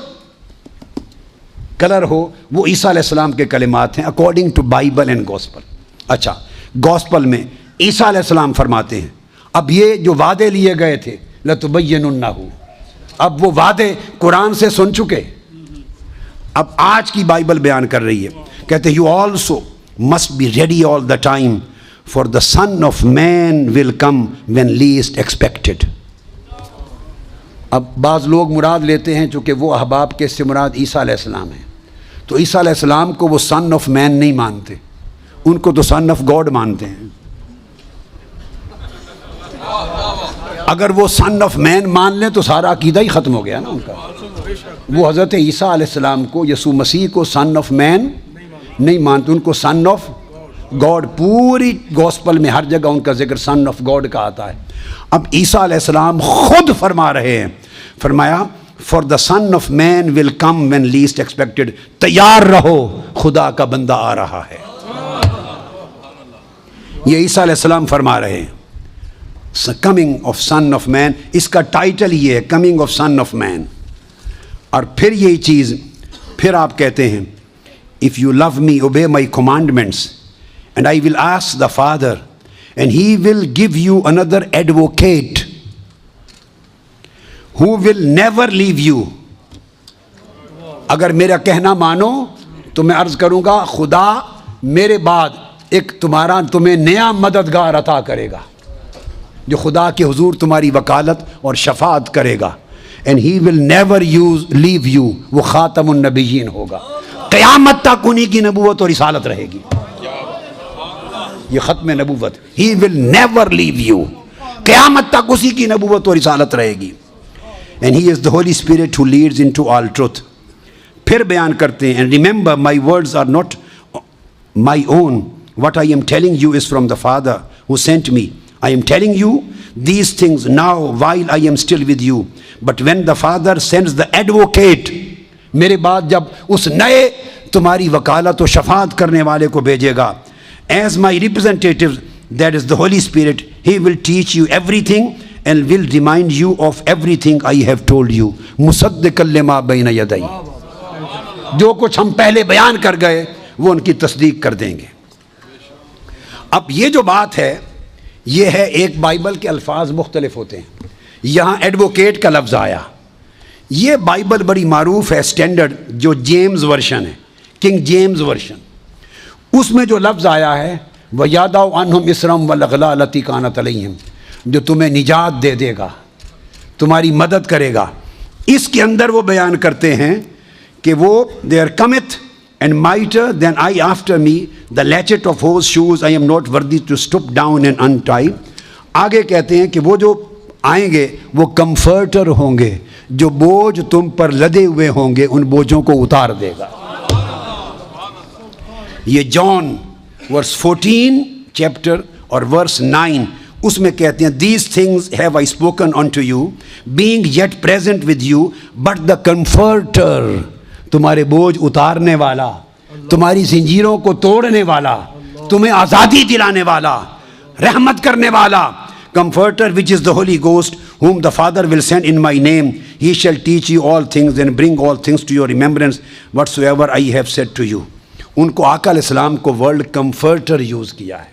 کلر ہو وہ عیسیٰ علیہ السلام کے کلمات ہیں according to Bible and gospel. اچھا گوسپل میں عیسیٰ علیہ السلام فرماتے ہیں اب یہ جو وعدے لیے گئے تھے لَتُبَيِّنُنَّهُ، اب وہ وعدے قرآن سے سن چکے، اب آج کی بائبل بیان کر رہی ہے. کہتے you also must be ready all the time for the son of man will come when least expected. اب بعض لوگ مراد لیتے ہیں چونکہ وہ احباب کے سے مراد عیسیٰ علیہ السلام ہیں، تو عیسیٰ علیہ السلام کو وہ سن آف مین نہیں مانتے، ان کو تو سن آف گاڈ مانتے ہیں. اگر وہ سن آف مین مان لیں تو سارا عقیدہ ہی ختم ہو گیا نا ان کا. وہ حضرت عیسیٰ علیہ السلام کو، یسوع مسیح کو سن آف مین نہیں مانتے، ان کو سن آف گاڈ. پوری گوسپل میں ہر جگہ ان کا ذکر سن آف گاڈ کا آتا ہے. اب عیسیٰ علیہ السلام خود فرما رہے ہیں، فرمایا for the son of man will come when least expected. تیار رہو، خدا کا بندہ آ رہا ہے. یہ عیسیٰ علیہ السلام فرما رہے ہیں coming of son of man. اس کا ٹائٹل یہ ہے coming of son of man. اور پھر یہی چیز پھر آپ کہتے ہیں if you love me obey my commandments and I will ask the father and he will give you another advocate who will never leave you. اگر میرا کہنا مانو تو میں عرض کروں گا خدا میرے بعد ایک تمہیں نیا مددگار عطا کرے گا جو خدا کے حضور تمہاری وکالت اور شفاعت کرے گا. And he will never leave you. وہ خاتم النبیین ہوگا، قیامت تک انہیں کی نبوت اور رسالت رہے گی. یہ ختم نبوت. ہی ول نیور لیو یو، قیامت تک اسی کی نبوت اور رسالت رہے گی. And he is the holy spirit who leads into all truth. پھر بیان کرتے ہیں and remember my words are not my own what I am telling you is from the Father who sent me. I am telling you these things now while I am still with you. But when the Father sends the advocate, میرے بعد جب اس نئے تمہاری وکالت و شفاعت کرنے والے کو بھیجے گا, as my representative, that is the Holy Spirit, he will teach you everything and will remind you of everything I have told you. مصدقا لما بین یدی. جو کچھ ہم پہلے بیان کر گئے وہ ان کی تصدیق کر دیں گے۔ اب یہ جو بات ہے یہ ہے، ایک بائبل کے الفاظ مختلف ہوتے ہیں، یہاں ایڈوکیٹ کا لفظ آیا، یہ بائبل بڑی معروف ہے اسٹینڈرڈ جو جیمز ورشن ہے، کنگ جیمز ورشن، اس میں جو لفظ آیا ہے وَيَدَعُ عَنْهُمْ إِصْرَهُمْ وَالْأَغْلَالَ الَّتِي كَانَتْ عَلَيْهِمْ، جو تمہیں نجات دے دے گا، تمہاری مدد کرے گا۔ اس کے اندر وہ بیان کرتے ہیں کہ وہ there cometh and mightier than I after me the latchet of whose shoes I am not worthy to stoop down and untie۔ آگے کہتے ہیں کہ وہ جو آئیں گے وہ کمفرٹر ہوں گے، جو بوجھ تم پر لدے ہوئے ہوں گے ان بوجھوں کو اتار دے گا۔ یہ جان ورس 14 چیپٹر اور ورس 9 اس میں کہتے ہیں these things have I spoken unto you being yet present with you but the comforter، تمہارے بوجھ اتارنے والا، تمہاری زنجیروں کو توڑنے والا، تمہیں آزادی دلانے والا، رحمت کرنے والا، comforter which is the Holy Ghost whom the Father will send in my name he shall teach you all things and bring all things to your remembrance whatsoever I have said to you۔ ان کو آقا علیہ السلام کو world comforter use کیا ہے،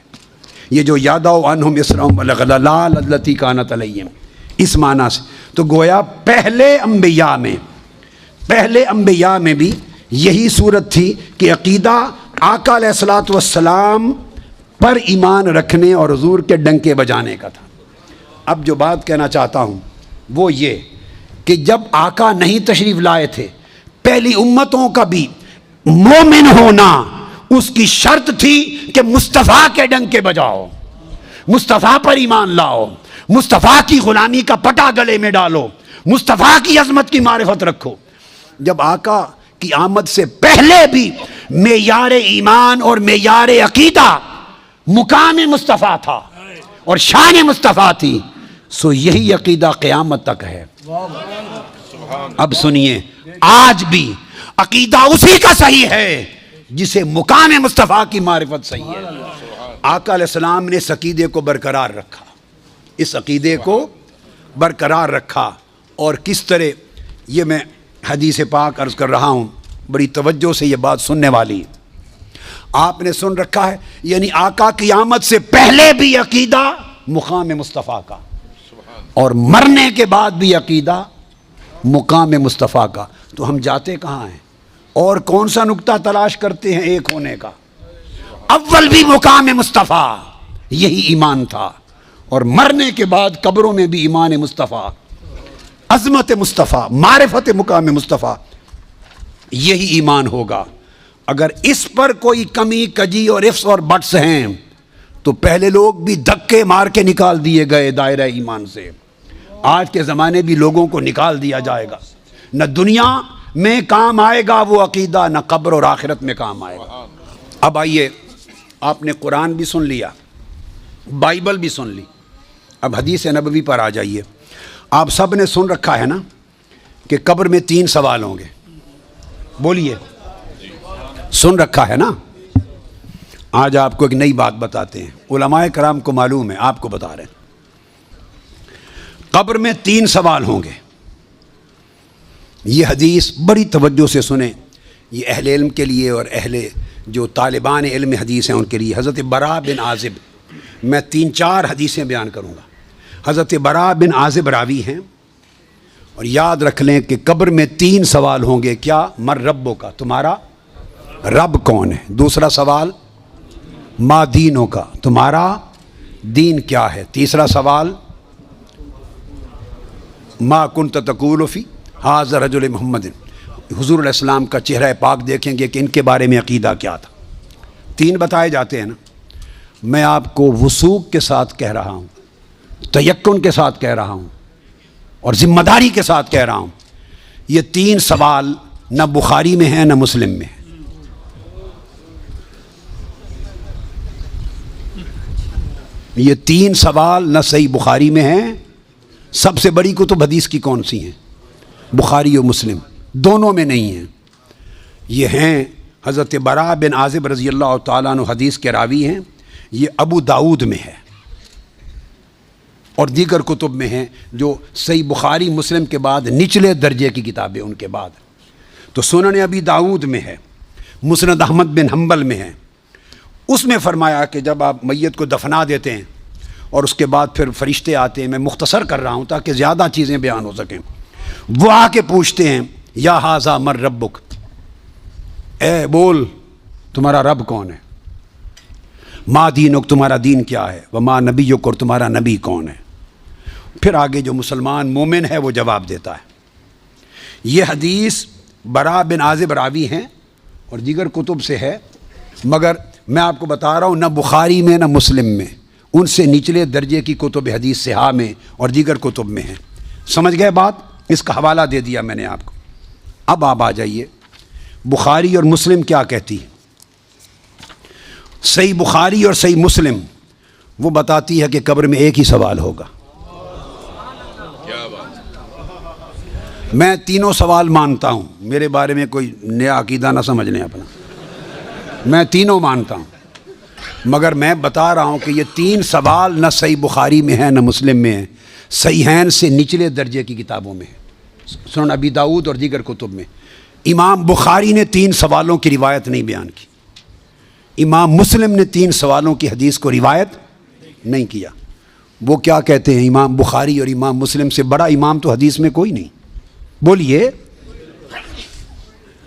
یہ جو یادعو عنہم اسرہم والغلال التی کانت علیہم، اس معنی سے تو گویا پہلے انبیاء میں بھی یہی صورت تھی کہ عقیدہ آقا علیہ الصلوۃ والسلام پر ایمان رکھنے اور حضور کے ڈنکے بجانے کا تھا۔ اب جو بات کہنا چاہتا ہوں وہ یہ کہ جب آقا نہیں تشریف لائے تھے، پہلی امتوں کا بھی مومن ہونا اس کی شرط تھی کہ مصطفیٰ کے ڈنکے بجاؤ، مصطفیٰ پر ایمان لاؤ، مصطفیٰ کی غلامی کا پٹا گلے میں ڈالو، مصطفیٰ کی عظمت کی معرفت رکھو۔ جب آقا کی آمد سے پہلے بھی معیار ایمان اور معیار عقیدہ مقام مصطفیٰ تھا اور شان مصطفیٰ تھی، سو یہی عقیدہ قیامت تک ہے۔ اب سنیے، آج بھی عقیدہ اسی کا صحیح ہے جسے مقام مصطفیٰ کی معرفت صحیح ہے۔ آقا علیہ السلام نے اس عقیدے کو برقرار رکھا، اس عقیدے کو برقرار رکھا، اور کس طرح، یہ میں حدیث پاک عرض کر رہا ہوں، بڑی توجہ سے یہ بات سننے والی، آپ نے سن رکھا ہے، یعنی آقا کی آمد سے پہلے بھی عقیدہ مقام مصطفیٰ کا اور مرنے کے بعد بھی عقیدہ مقام مصطفیٰ کا۔ تو ہم جاتے کہاں ہیں اور کون سا نقطہ تلاش کرتے ہیں ایک ہونے کا؟ اول بھی مقام مصطفیٰ، یہی ایمان تھا، اور مرنے کے بعد قبروں میں بھی ایمان مصطفیٰ، عظمت مصطفیٰ، معرفت مقام مصطفیٰ، یہی ایمان ہوگا۔ اگر اس پر کوئی کمی کجی اور افس اور بٹس ہیں تو پہلے لوگ بھی دھکے مار کے نکال دیے گئے دائرہ ایمان سے، آج کے زمانے بھی لوگوں کو نکال دیا جائے گا۔ نہ دنیا میں کام آئے گا وہ عقیدہ، نہ قبر اور آخرت میں کام آئے گا۔ اب آئیے، آپ نے قرآن بھی سن لیا، بائبل بھی سن لی، اب حدیث نبوی پر آ جائیے۔ آپ سب نے سن رکھا ہے نا کہ قبر میں 3 سوال ہوں گے، بولیے، سن رکھا ہے نا؟ آج آپ کو ایک نئی بات بتاتے ہیں، علماء کرام کو معلوم ہے، آپ کو بتا رہے ہیں۔ قبر میں 3 سوال ہوں گے، یہ حدیث بڑی توجہ سے سنیں، یہ اہل علم کے لیے اور اہل جو طالبان علم حدیث ہیں ان کے لیے۔ حضرت براء بن عازب، میں 3-4 حدیثیں بیان کروں گا۔ حضرت براء بن عازب راوی ہیں، اور یاد رکھ لیں کہ قبر میں 3 سوال ہوں گے۔ کیا؟ مر ربوں کا، تمہارا رب کون ہے؟ دوسرا سوال ما دینوں کا، تمہارا دین کیا ہے؟ تیسرا سوال ما کنت تقول فی ھذا رجل محمد، حضور علیہ السلام کا چہرہ پاک دیکھیں گے کہ ان کے بارے میں عقیدہ کیا تھا۔ 3 بتائے جاتے ہیں نا، میں آپ کو وثوق کے ساتھ کہہ رہا ہوں، تیقن کے ساتھ کہہ رہا ہوں، اور ذمہ داری کے ساتھ کہہ رہا ہوں، یہ 3 سوال نہ بخاری میں ہیں نہ مسلم میں ہیں۔ یہ 3 سوال نہ صحیح بخاری میں ہیں، سب سے بڑی کتب حدیث کی کون سی ہیں؟ بخاری و مسلم، دونوں میں نہیں ہیں۔ یہ ہیں حضرت براء بن عازب رضی اللہ تعالیٰ عنہ حدیث کے راوی ہیں، یہ ابو داؤد میں ہے اور دیگر کتب میں ہیں جو صحیح بخاری مسلم کے بعد نچلے درجے کی کتابیں ان کے بعد۔ تو سنن ابی داؤد میں ہے، مسند احمد بن حنبل میں ہے، اس میں فرمایا کہ جب آپ میت کو دفنا دیتے ہیں اور اس کے بعد پھر فرشتے آتے ہیں، میں مختصر کر رہا ہوں تاکہ زیادہ چیزیں بیان ہو سکیں، وہ آ کے پوچھتے ہیں یا ھذا من ربک، اے بول تمہارا رب کون ہے، ما دینک تمہارا دین کیا ہے، وما نبیک اور تمہارا نبی کون ہے۔ پھر آگے جو مسلمان مومن ہے وہ جواب دیتا ہے۔ یہ حدیث برا بن عازب راوی ہیں اور دیگر کتب سے ہے، مگر میں آپ کو بتا رہا ہوں نہ بخاری میں نہ مسلم میں، ان سے نچلے درجے کی کتب حدیث صحاح میں اور دیگر کتب میں ہیں۔ سمجھ گئے بات؟ اس کا حوالہ دے دیا میں نے آپ کو۔ اب آپ آ جائیے بخاری اور مسلم کیا کہتی ہے۔ صحیح بخاری اور صحیح مسلم وہ بتاتی ہے کہ قبر میں ایک ہی سوال ہوگا۔ میں تینوں سوال مانتا ہوں، میرے بارے میں کوئی نیا عقیدہ نہ سمجھ لیں اپنا، میں تینوں مانتا ہوں، مگر میں بتا رہا ہوں کہ یہ تین سوال نہ صحیح بخاری میں ہیں نہ مسلم میں ہیں، صحیحین سے نچلے درجے کی کتابوں میں ہیں، سنن ابی داؤد اور دیگر کتب میں۔ امام بخاری نے تین سوالوں کی روایت نہیں بیان کی، امام مسلم نے تین سوالوں کی حدیث کو روایت نہیں کیا۔ وہ کیا کہتے ہیں، امام بخاری اور امام مسلم سے بڑا امام تو حدیث میں کوئی نہیں، بولیے۔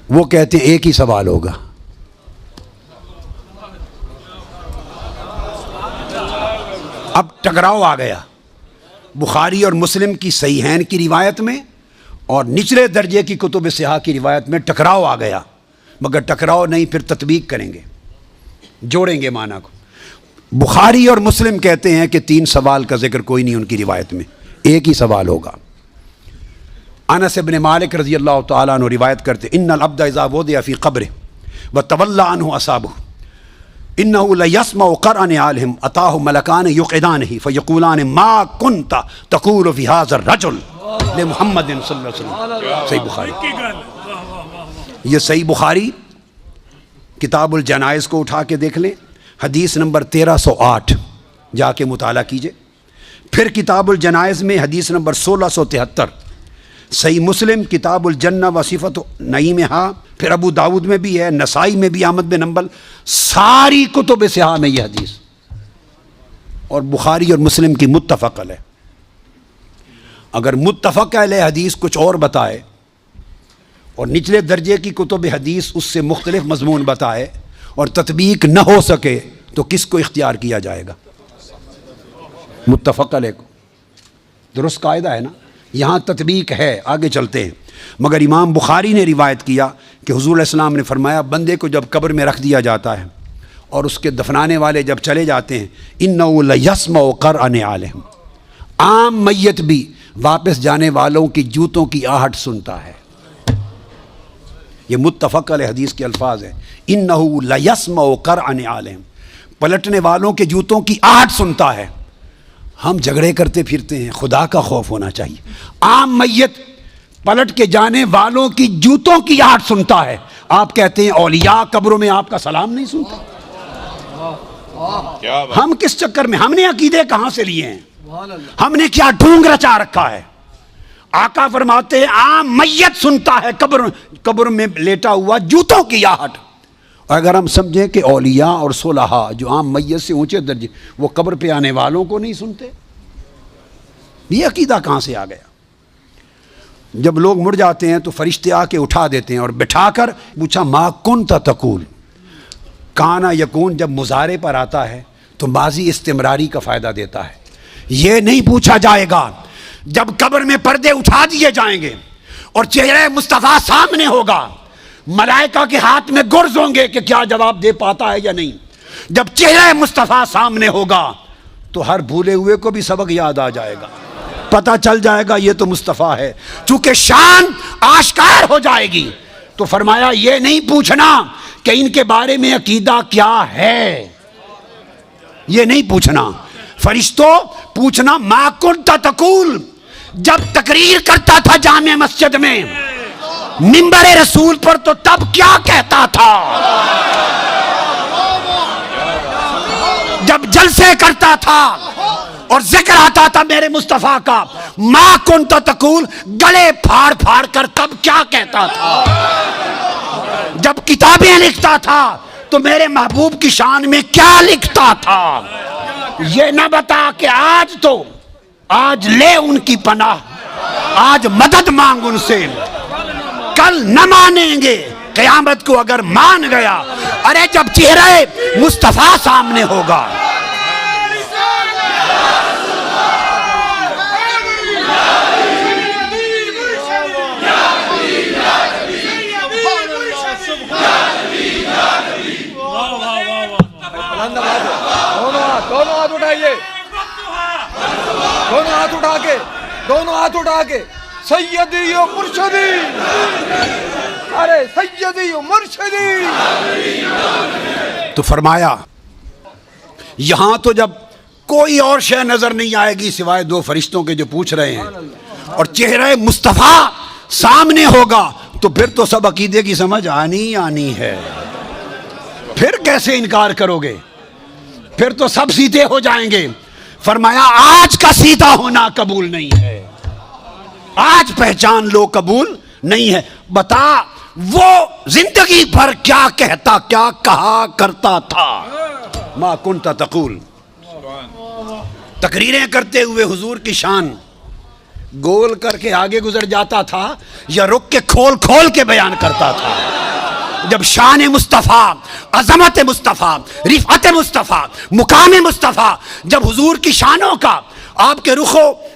وہ کہتے ہیں ایک ہی سوال ہوگا۔ اب ٹکراؤ آ گیا بخاری اور مسلم کی صحیحین کی روایت میں اور نچلے درجے کی کتب صحاح کی روایت میں ٹکراؤ آ گیا، مگر ٹکراؤ نہیں، پھر تطبیق کریں گے، جوڑیں گے معنی کو۔ بخاری اور مسلم کہتے ہیں کہ تین سوال کا ذکر کوئی نہیں ان کی روایت میں، ایک ہی سوال ہوگا۔ انس بن مالک رضی اللہ تعالیٰ عنہ روایت کرتے ان العبد اذا وضع فی قبرہ وتولى عنہ اصحابہ انه لیسمع قرع نعالہم اتاہ ملکان یقعدانہ فیقولان ما کنت تقول فی ھذا الرجل لمحمد صلی اللہ علیہ وسلم۔ صحیح بخاری۔ یہ صحیح بخاری کتاب الجنائز کو اٹھا کے دیکھ لیں، حدیث نمبر 1308 جا کے مطالعہ کیجئے۔ پھر کتاب الجنائز میں حدیث نمبر 1673، صحیح مسلم کتاب الجنہ و صفت نعیمہا، پھر ابو داود میں بھی ہے، نسائی میں بھی، احمد بن حنبل، ساری کتب صحاح میں یہ حدیث، اور بخاری اور مسلم کی متفق علیہ۔ اگر متفق علیہ حدیث کچھ اور بتائے اور نچلے درجے کی کتب حدیث اس سے مختلف مضمون بتائے اور تطبیق نہ ہو سکے تو کس کو اختیار کیا جائے گا؟ متفق علیہ کو۔ درست قاعدہ ہے نا، یہاں تطبیق ہے، آگے چلتے ہیں۔ مگر امام بخاری نے روایت کیا کہ حضور علیہ السلام نے فرمایا بندے کو جب قبر میں رکھ دیا جاتا ہے اور اس کے دفنانے والے جب چلے جاتے ہیں اِنَّهُ لَيَسْمَعُ قَرْعَ نِعَالِهِمْ، عام میت بھی واپس جانے والوں کی جوتوں کی آہٹ سنتا ہے۔ یہ متفق علیہ حدیث کے الفاظ ہیں، اِنَّهُ لَيَسْمَعُ قَرْعَ نِعَالِهِمْ، پلٹنے والوں کے جوتوں کی آہٹ سنتا ہے۔ ہم جھگڑے کرتے پھرتے ہیں، خدا کا خوف ہونا چاہیے۔ عام میت پلٹ کے جانے والوں کی جوتوں کی آہٹ سنتا ہے، آپ کہتے ہیں اولیاء قبروں میں آپ کا سلام نہیں سنتے۔ ہم کس چکر میں، ہم نے عقیدے کہاں سے لیے ہیں، ہم نے کیا ڈھونگ رچا رکھا ہے؟ آقا فرماتے ہیں عام میت سنتا ہے قبر میں لیٹا ہوا جوتوں کی آہٹ۔ اگر ہم سمجھیں کہ اولیاء اور صلحاء جو عام میت سے اونچے درجے وہ قبر پہ آنے والوں کو نہیں سنتے، یہ عقیدہ کہاں سے آ گیا؟ جب لوگ مر جاتے ہیں تو فرشتے آ کے اٹھا دیتے ہیں اور بٹھا کر پوچھا ما کنت تقول، کانا یکون جب مضارع پر آتا ہے تو ماضی استمراری کا فائدہ دیتا ہے۔ یہ نہیں پوچھا جائے گا جب قبر میں پردے اٹھا دیے جائیں گے اور چہرہ مصطفیٰ سامنے ہوگا، ملائکہ کے ہاتھ میں گرز ہوں گے کہ کیا جواب دے پاتا ہے یا نہیں۔ جب چہرہ مصطفیٰ سامنے ہوگا تو ہر بھولے ہوئے کو بھی سبق یاد آ جائے گا، پتہ چل جائے گا یہ تو مصطفیٰ ہے۔ چونکہ شان آشکار ہو جائے گی تو فرمایا یہ نہیں پوچھنا کہ ان کے بارے میں عقیدہ کیا ہے، یہ نہیں پوچھنا۔ فرشتوں پوچھنا ما کنت تقول، جب تقریر کرتا تھا جامع مسجد میں منبر رسول پر تو تب کیا کہتا تھا، جب جلسے کرتا تھا اور ذکر آتا تھا میرے مصطفیٰ کا، ما کنت تقول، گلے پھاڑ پھاڑ کر تب کیا کہتا تھا؟ جب کتابیں لکھتا تھا تو میرے محبوب کی شان میں کیا لکھتا تھا؟ یہ نہ بتا کہ آج لے ان کی پناہ، آج مدد مانگ ان سے، کل نہ مانیں گے، قیامت کو اگر مان گیا، ارے جب چہرہ مصطفیٰ سامنے ہوگا، دونوں ہاتھ اٹھائیے، دونوں ہاتھ اٹھا کے سیدی و مرشدی، ارے سیدی و مرشدی۔ تو فرمایا یہاں تو جب کوئی اور شے نظر نہیں آئے گی سوائے دو فرشتوں کے جو پوچھ رہے ہیں، اور چہرہ مصطفیٰ سامنے ہوگا، تو پھر تو سب عقیدے کی سمجھ آنی ہے، پھر کیسے انکار کرو گے؟ پھر تو سب سیدھے ہو جائیں گے۔ فرمایا آج کا سیدھا ہونا قبول نہیں ہے، آج پہچان لو قبول نہیں ہے۔ بتا وہ زندگی بھر کیا کہتا، کیا کہا کرتا تھا؟ ما کنت تقول، تقریریں کرتے ہوئے حضور کی شان گول کر کے آگے گزر جاتا تھا یا رک کے کھول کھول کے بیان کرتا تھا؟ جب شان مصطفیٰ، عظمت مصطفیٰ، رفعت مصطفیٰ، مقام مصطفیٰ، جب حضور کی شانوں کا، آپ کے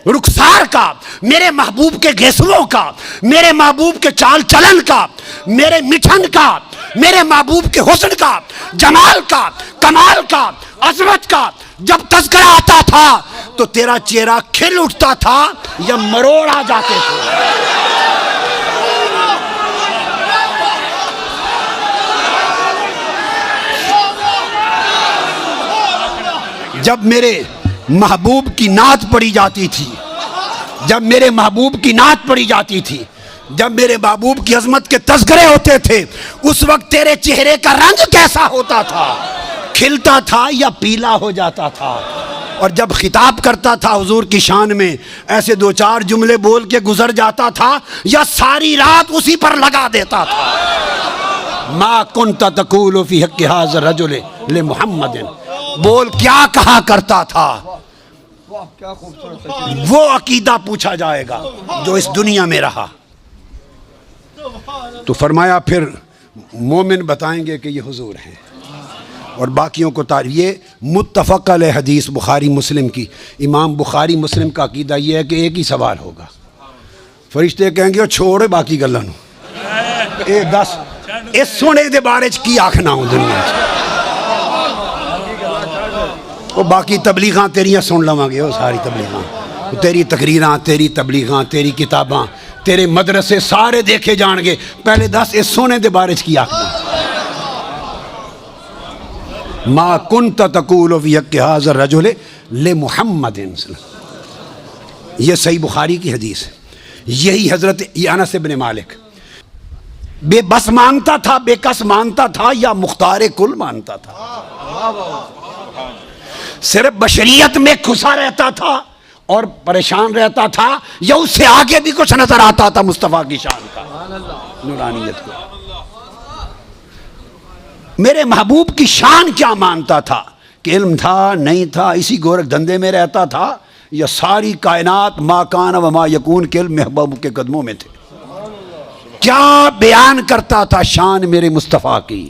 رخسار کا، میرے محبوب کے گیسووں کا، میرے محبوب کے چال چلن کا، میرے مٹھن کا، میرے محبوب کے حسن کا، جمال کا، کمال کا، عظمت کا جب تذکرہ آتا تھا تو تیرا چہرہ کھل اٹھتا تھا یا مروڑ آ جاتے تھے؟ جب میرے محبوب کی نعت پڑھی جاتی تھی، جب میرے محبوب کی نعت پڑھی جاتی تھی، جب میرے محبوب کی عظمت کے تذکرے ہوتے تھے، اس وقت تیرے چہرے کا رنگ کیسا ہوتا تھا؟ کھلتا تھا یا پیلا ہو جاتا تھا؟ اور جب خطاب کرتا تھا حضور کی شان میں، ایسے دو چار جملے بول کے گزر جاتا تھا یا ساری رات اسی پر لگا دیتا تھا؟ ما کنت تقول فی حق ھذا الرجل لمحمد، بول کیا کہا کرتا تھا؟ وہ عقیدہ پوچھا جائے گا جو اس دنیا میں رہا۔ تو فرمایا پھر مومن بتائیں گے کہ یہ حضور ہیں، اور باقیوں کو یہ متفق علیہ حدیث بخاری مسلم کی، امام بخاری مسلم کا عقیدہ یہ ہے کہ ایک ہی سوال ہوگا، فرشتے کہیں گے چھوڑے باقی گلاں نوں، اے دس اس سونے دے بارے چ کی آکھنا ہوں دنیا چ، وہ باقی تبلیغاں تیریاں سن لواں گے، وہ ساری تبلیغاں، تیری تقریراں، تیری تبلیغاں، تیری کتاباں، تیرے مدرسے سارے دیکھے جان گے، پہلے دس اس سونے دے بارے چ کی آکھنا۔ ما کنت تقول فی حق ھذا الرجل لمحمد، یہ صحیح بخاری کی حدیث ہے۔ یہی حضرت انس بن مالک بے بس مانتا تھا، بے کس مانتا تھا، یا مختار کل مانتا تھا؟ صرف بشریت میں کھسا رہتا تھا اور پریشان رہتا تھا، یا اس سے آگے بھی کچھ نظر آتا تھا مصطفیٰ کی شان کا، نورانیت کو؟ میرے محبوب کی شان کیا مانتا تھا؟ کہ علم تھا نہیں تھا، اسی گورکھ دھندے میں رہتا تھا، یا ساری کائنات ما کان و ما یکون کے علم محبوب کے قدموں میں تھے؟ کیا بیان کرتا تھا شان میرے مصطفیٰ کی؟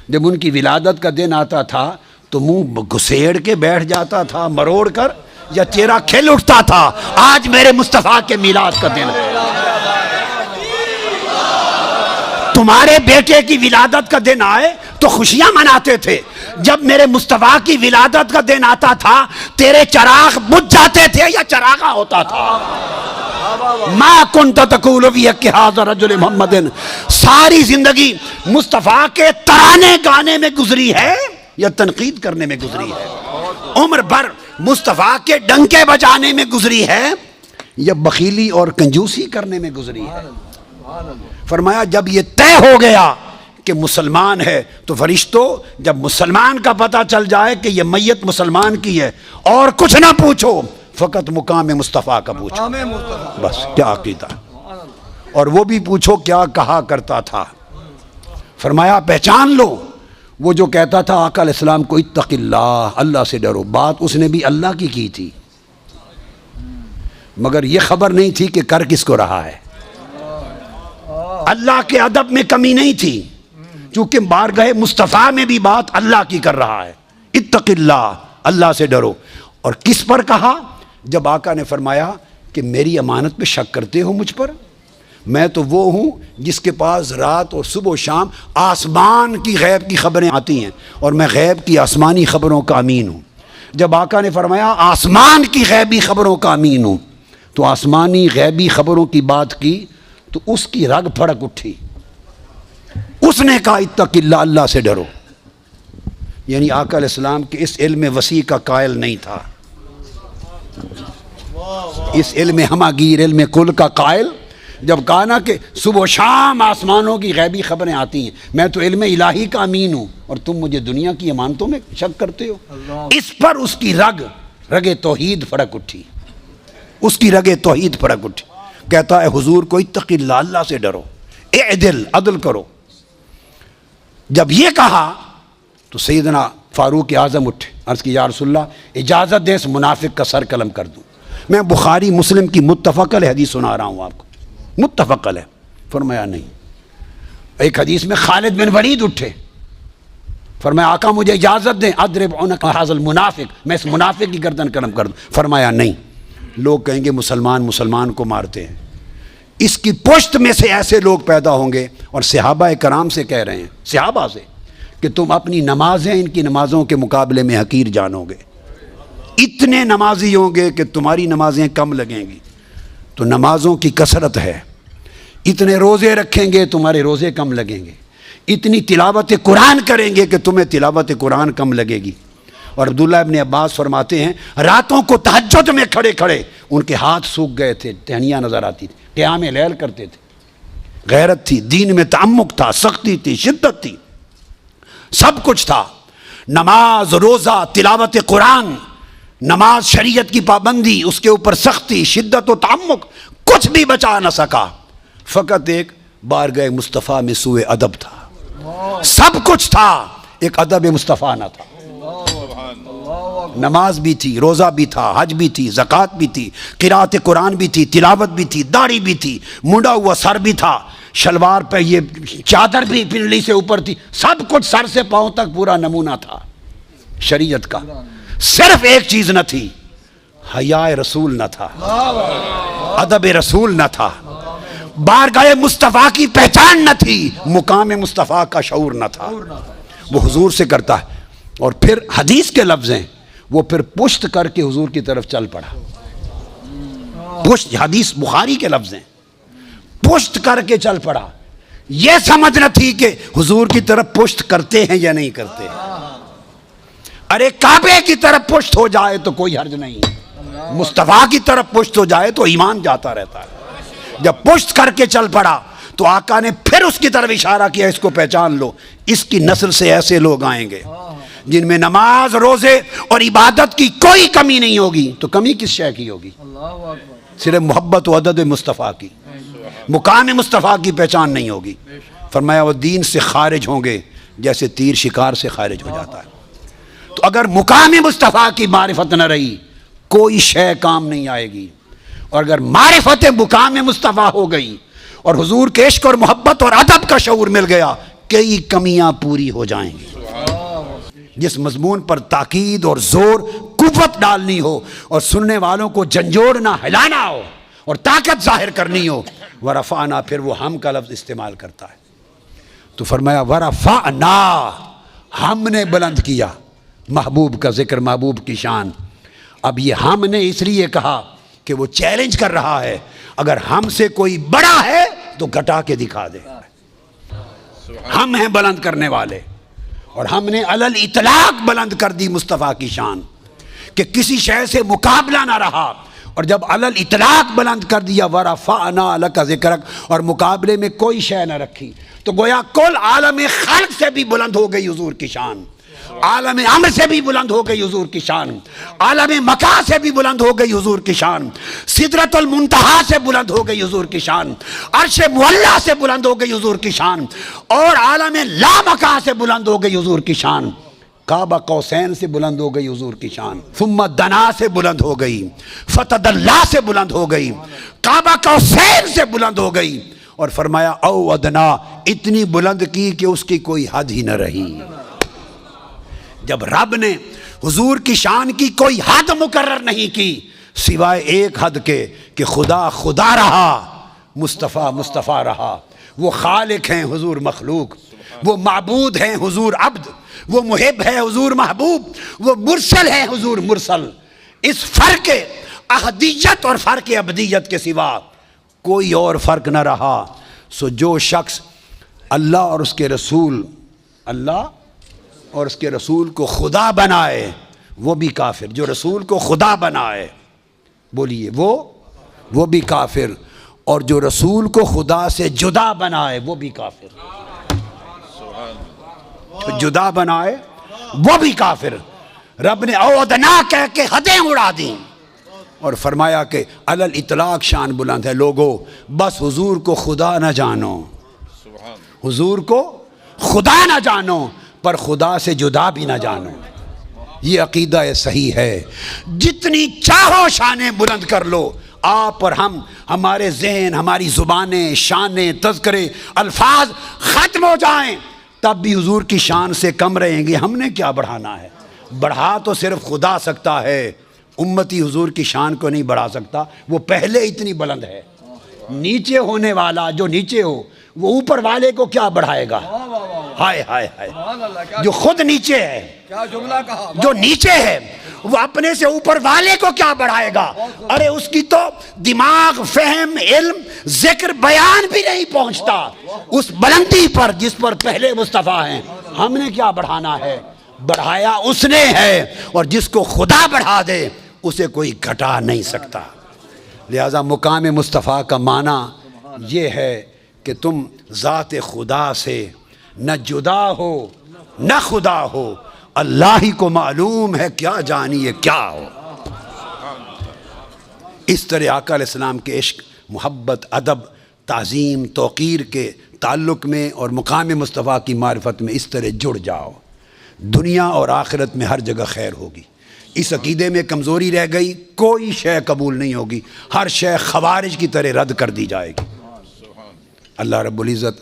جب ان کی ولادت کا دن آتا تھا تو منہ گھسیڑ کے بیٹھ جاتا تھا مروڑ کر، یا چہرہ کھل اٹھتا تھا آج میرے مصطفیٰ کے میلاد کا دن ہے؟ تمہارے بیٹے کی ولادت کا دن آئے تو خوشیاں مناتے تھے، جب میرے مصطفیٰ کی ولادت کا دن آتا تھا تیرے چراغ بجھ جاتے تھے یا چراغاں ہوتا تھا؟ ما کنت تقول فی حق ھذا الرجل محمد، ساری زندگی مصطفیٰ کے ترانے گانے میں گزری ہے یا تنقید کرنے میں گزری ہے؟ عمر بھر مصطفیٰ کے ڈنکے بجانے میں گزری ہے یا بخیلی اور کنجوسی کرنے میں گزری ہے؟ فرمایا جب یہ طے ہو گیا کہ مسلمان ہے تو فرشتوں جب مسلمان کا پتہ چل جائے کہ یہ میت مسلمان کی ہے اور کچھ نہ پوچھو، فقط مقام مصطفیٰ کا پوچھو، مقام مصطفیٰ، بس کیا عقیدہ، اور وہ بھی پوچھو کیا کہا کرتا تھا۔ فرمایا پہچان لو، وہ جو کہتا تھا آقا علیہ السلام کو اتق اللہ، اللہ سے ڈرو، بات اس نے بھی اللہ کی تھی، مگر یہ خبر نہیں تھی کہ کر کس کو رہا ہے۔ اللہ کے ادب میں کمی نہیں تھی، چونکہ بارگاہ مصطفیٰ میں بھی بات اللہ کی کر رہا ہے، اتق اللہ، اللہ سے ڈرو۔ اور کس پر کہا؟ جب آقا نے فرمایا کہ میری امانت پہ شک کرتے ہو مجھ پر، میں تو وہ ہوں جس کے پاس رات اور صبح و شام آسمان کی غیب کی خبریں آتی ہیں، اور میں غیب کی آسمانی خبروں کا امین ہوں۔ جب آقا نے فرمایا آسمان کی غیبی خبروں کا امین ہوں، تو آسمانی غیبی خبروں کی بات کی تو اس کی رگ پھڑک اٹھی، اس نے کہا اتق اللہ، اللہ سے ڈرو۔ یعنی آقا علیہ السلام کے اس علم وسیع کا قائل نہیں تھا، اس علم ہماگیر، علم کل کا قائل۔ جب کہا نا کہ صبح و شام آسمانوں کی غیبی خبریں آتی ہیں، میں تو علم الہی کا امین ہوں اور تم مجھے دنیا کی امانتوں میں شک کرتے ہو، اس پر اس کی رگ توحید پھڑک اٹھی، اس کی رگ توحید پھڑک اٹھی۔ کہتا ہے حضور کو اتق اللہ، اللہ سے ڈرو، اعدل، عدل کرو۔ جب یہ کہا تو سیدنا فاروق اعظم اٹھے، عرض کی یا رسول اللہ اجازت دے اس منافق کا سر قلم کر دوں۔ میں بخاری مسلم کی متفق علیہ حدیث سنا رہا ہوں آپ کو، متفق علیہ۔ فرمایا نہیں۔ ایک حدیث میں خالد بن ولید اٹھے، فرمایا آقا مجھے اجازت دیں اضرب عنق ھذا المنافق، میں اس منافق کی گردن قلم کر دوں۔ فرمایا نہیں، لوگ کہیں گے مسلمان کو مارتے ہیں، اس کی پشت میں سے ایسے لوگ پیدا ہوں گے، اور صحابہ کرام سے کہہ رہے ہیں، صحابہ سے، کہ تم اپنی نمازیں ان کی نمازوں کے مقابلے میں حقیر جانو گے، اتنے نمازی ہوں گے کہ تمہاری نمازیں کم لگیں گی۔ تو نمازوں کی کثرت ہے، اتنے روزے رکھیں گے تمہارے روزے کم لگیں گے، اتنی تلاوت قرآن کریں گے کہ تمہیں تلاوت قرآن کم لگے گی۔ اور عبداللہ ابن عباس فرماتے ہیں راتوں کو تہجد میں کھڑے کھڑے ان کے ہاتھ سوکھ گئے تھے، ٹہنیاں نظر آتی تھی، قیام لیل کرتے تھے۔ غیرت تھی، دین میں تعمق تھا، سختی تھی، شدت تھی، سب کچھ تھا۔ نماز، روزہ، تلاوت قرآن، نماز شریعت کی پابندی، اس کے اوپر سختی، شدت و تعمق، کچھ بھی بچا نہ سکا، فقط ایک بارگاہ مصطفیٰ میں سوء ادب تھا۔ سب کچھ تھا، ایک ادب مصطفیٰ نہ تھا۔ نماز بھی تھی، روزہ بھی تھا، حج بھی تھی، زکوٰۃ بھی تھی، قرات قرآن بھی تھی، تلاوت بھی تھی، داڑھی بھی تھی، منڈا ہوا سر بھی تھا، شلوار پہ یہ چادر بھی پنڈلی سے اوپر تھی، سب کچھ سر سے پاؤں تک پورا نمونہ تھا شریعت کا۔ صرف ایک چیز نہ تھی، حیاء رسول نہ تھا، ادب رسول نہ تھا، بارگاہ مصطفیٰ کی پہچان نہ تھی، مقام مصطفیٰ کا شعور نہ تھا۔ وہ حضور سے کرتا ہے، اور پھر حدیث کے لفظ ہیں، وہ پھر پشت کر کے حضور کی طرف چل پڑا۔ پشت، حدیث بخاری کے لفظ ہیں، پشت کر کے چل پڑا۔ یہ سمجھ نہ تھی کہ حضور کی طرف پشت کرتے ہیں یا نہیں کرتے۔ ارے کعبے کی طرف پشت ہو جائے تو کوئی حرج نہیں، مصطفیٰ کی طرف پشت ہو جائے تو ایمان جاتا رہتا ہے۔ جب پشت کر کے چل پڑا تو آقا نے پھر اس کی طرف اشارہ کیا، اس کو پہچان لو، اس کی نسل سے ایسے لوگ آئیں گے جن میں نماز، روزے اور عبادت کی کوئی کمی نہیں ہوگی۔ تو کمی کس شے کی ہوگی؟ صرف محبت و عدد مصطفیٰ کی، مقام مصطفیٰ کی پہچان نہیں ہوگی۔ فرمایا وہ دین سے خارج ہوں گے جیسے تیر شکار سے خارج ہو جاتا ہے۔ تو اگر مقام مصطفیٰ کی معرفت نہ رہی کوئی شے کام نہیں آئے گی، اور اگر معرفت مقام مصطفیٰ ہو گئی اور حضور کے عشق اور محبت اور ادب کا شعور مل گیا، کئی کمیاں پوری ہو جائیں گی۔ جس مضمون پر تاکید اور زور، قوت ڈالنی ہو اور سننے والوں کو جھنجھوڑنا، ہلانا ہو اور طاقت ظاہر کرنی ہو، ورفعنا، پھر وہ ہم کا لفظ استعمال کرتا ہے۔ تو فرمایا ورفعنا، ہم نے بلند کیا، محبوب کا ذکر، محبوب کی شان۔ اب یہ ہم نے اس لیے کہا کہ وہ چیلنج کر رہا ہے، اگر ہم سے کوئی بڑا ہے تو گھٹا کے دکھا دے۔ ہم ہیں بلند کرنے والے، اور ہم نے علل اطلاق بلند کر دی مصطفیٰ کی شان، کہ کسی شے سے مقابلہ نہ رہا، اور جب علل اطلاق بلند کر دیا ورفعنا لک ذکرک اور مقابلے میں کوئی شے نہ رکھی تو گویا کل عالم خلق سے بھی بلند ہو گئی حضور کی شان، عالم امر سے بھی بلند ہو گئی حضور کی شان، عالم مکہ سے بھی بلند ہو گئی حضور کی شان، سدرۃ المنتہا سے بلند ہو گئی حضور کی شان، عرش معلیٰ سے بلند ہو گئی حضور کی شان، اور عالم لامکہ سے بلند ہو گئی حضور کی شان، کعبہ قوسین سے بلند ہو گئی حضور کی شان، ثم دنا سے بلند ہو گئی، فتدلی سے بلند ہو گئی، کعبہ قوسین سے بلند ہو گئی، اور فرمایا او ادنا، اتنی بلند کی کہ اس کی کوئی حد ہی نہ رہی۔ جب رب نے حضور کی شان کی کوئی حد مقرر نہیں کی سوائے ایک حد کے کہ خدا خدا رہا، مصطفیٰ مصطفیٰ رہا، وہ خالق ہیں حضور مخلوق، وہ معبود ہیں حضور عبد، وہ محب ہے حضور محبوب، وہ مرسل ہے حضور مرسل، اس فرق احدیت اور فرق ابدیت کے سوا کوئی اور فرق نہ رہا۔ سو جو شخص اللہ اور اس کے رسول، اللہ اور اس کے رسول کو خدا بنائے وہ بھی کافر، جو رسول کو خدا بنائے بولیے وہ بھی کافر، اور جو رسول کو خدا سے جدا بنائے وہ بھی کافر، جدا بنائے وہ بھی کافر۔ رب نے او ادنا کہہ کے حدیں اڑا دیں اور فرمایا کہ علل اطلاق شان بلند ہے، لوگو بس حضور کو خدا نہ جانو، حضور کو خدا نہ جانو پر خدا سے جدا بھی نہ جانو، یہ عقیدہ صحیح ہے۔ جتنی چاہو شانیں بلند کر لو، آپ اور ہم، ہمارے ذہن، ہماری زبانیں، شانیں، تذکرے، الفاظ ختم ہو جائیں تب بھی حضور کی شان سے کم رہیں گے۔ ہم نے کیا بڑھانا ہے؟ بڑھا تو صرف خدا سکتا ہے، امتی حضور کی شان کو نہیں بڑھا سکتا، وہ پہلے اتنی بلند ہے۔ نیچے ہونے والا جو نیچے ہو وہ اوپر والے کو کیا بڑھائے گا؟ ہائے ہائے ہائے، جو خود نیچے ہے، کیا جملہ کہا، جو نیچے ہے وہ اپنے سے اوپر والے کو کیا بڑھائے گا؟ ارے اس کی تو دماغ، فہم، علم، ذکر، بیان بھی نہیں پہنچتا اس بلندی پر جس پر پہلے مصطفیٰ ہیں۔ ہم نے کیا بڑھانا ہے؟ بڑھایا اس نے ہے، اور جس کو خدا بڑھا دے اسے کوئی گھٹا نہیں سکتا۔ لہذا مقام مصطفیٰ کا معنی یہ ہے کہ تم ذات خدا سے نہ جدا ہو نہ خدا ہو، اللہ ہی کو معلوم ہے کیا جانیے کیا ہو۔ اس طرح آقا علیہ السلام کے عشق، محبت، ادب، تعظیم، توقیر کے تعلق میں اور مقام مصطفیٰ کی معرفت میں اس طرح جڑ جاؤ، دنیا اور آخرت میں ہر جگہ خیر ہوگی۔ اس عقیدے میں کمزوری رہ گئی، کوئی شے قبول نہیں ہوگی، ہر شے خوارج کی طرح رد کر دی جائے گی۔ اللہ رب العزت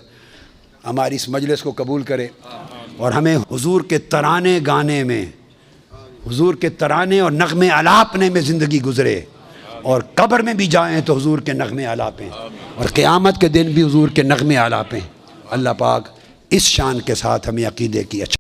ہماری اس مجلس کو قبول کرے اور ہمیں حضور کے ترانے گانے میں، حضور کے ترانے اور نغمے الاپنے میں زندگی گزرے، اور قبر میں بھی جائیں تو حضور کے نغمے الاپیں، اور قیامت کے دن بھی حضور کے نغمے الاپیں۔ اللہ پاک اس شان کے ساتھ ہمیں عقیدے کی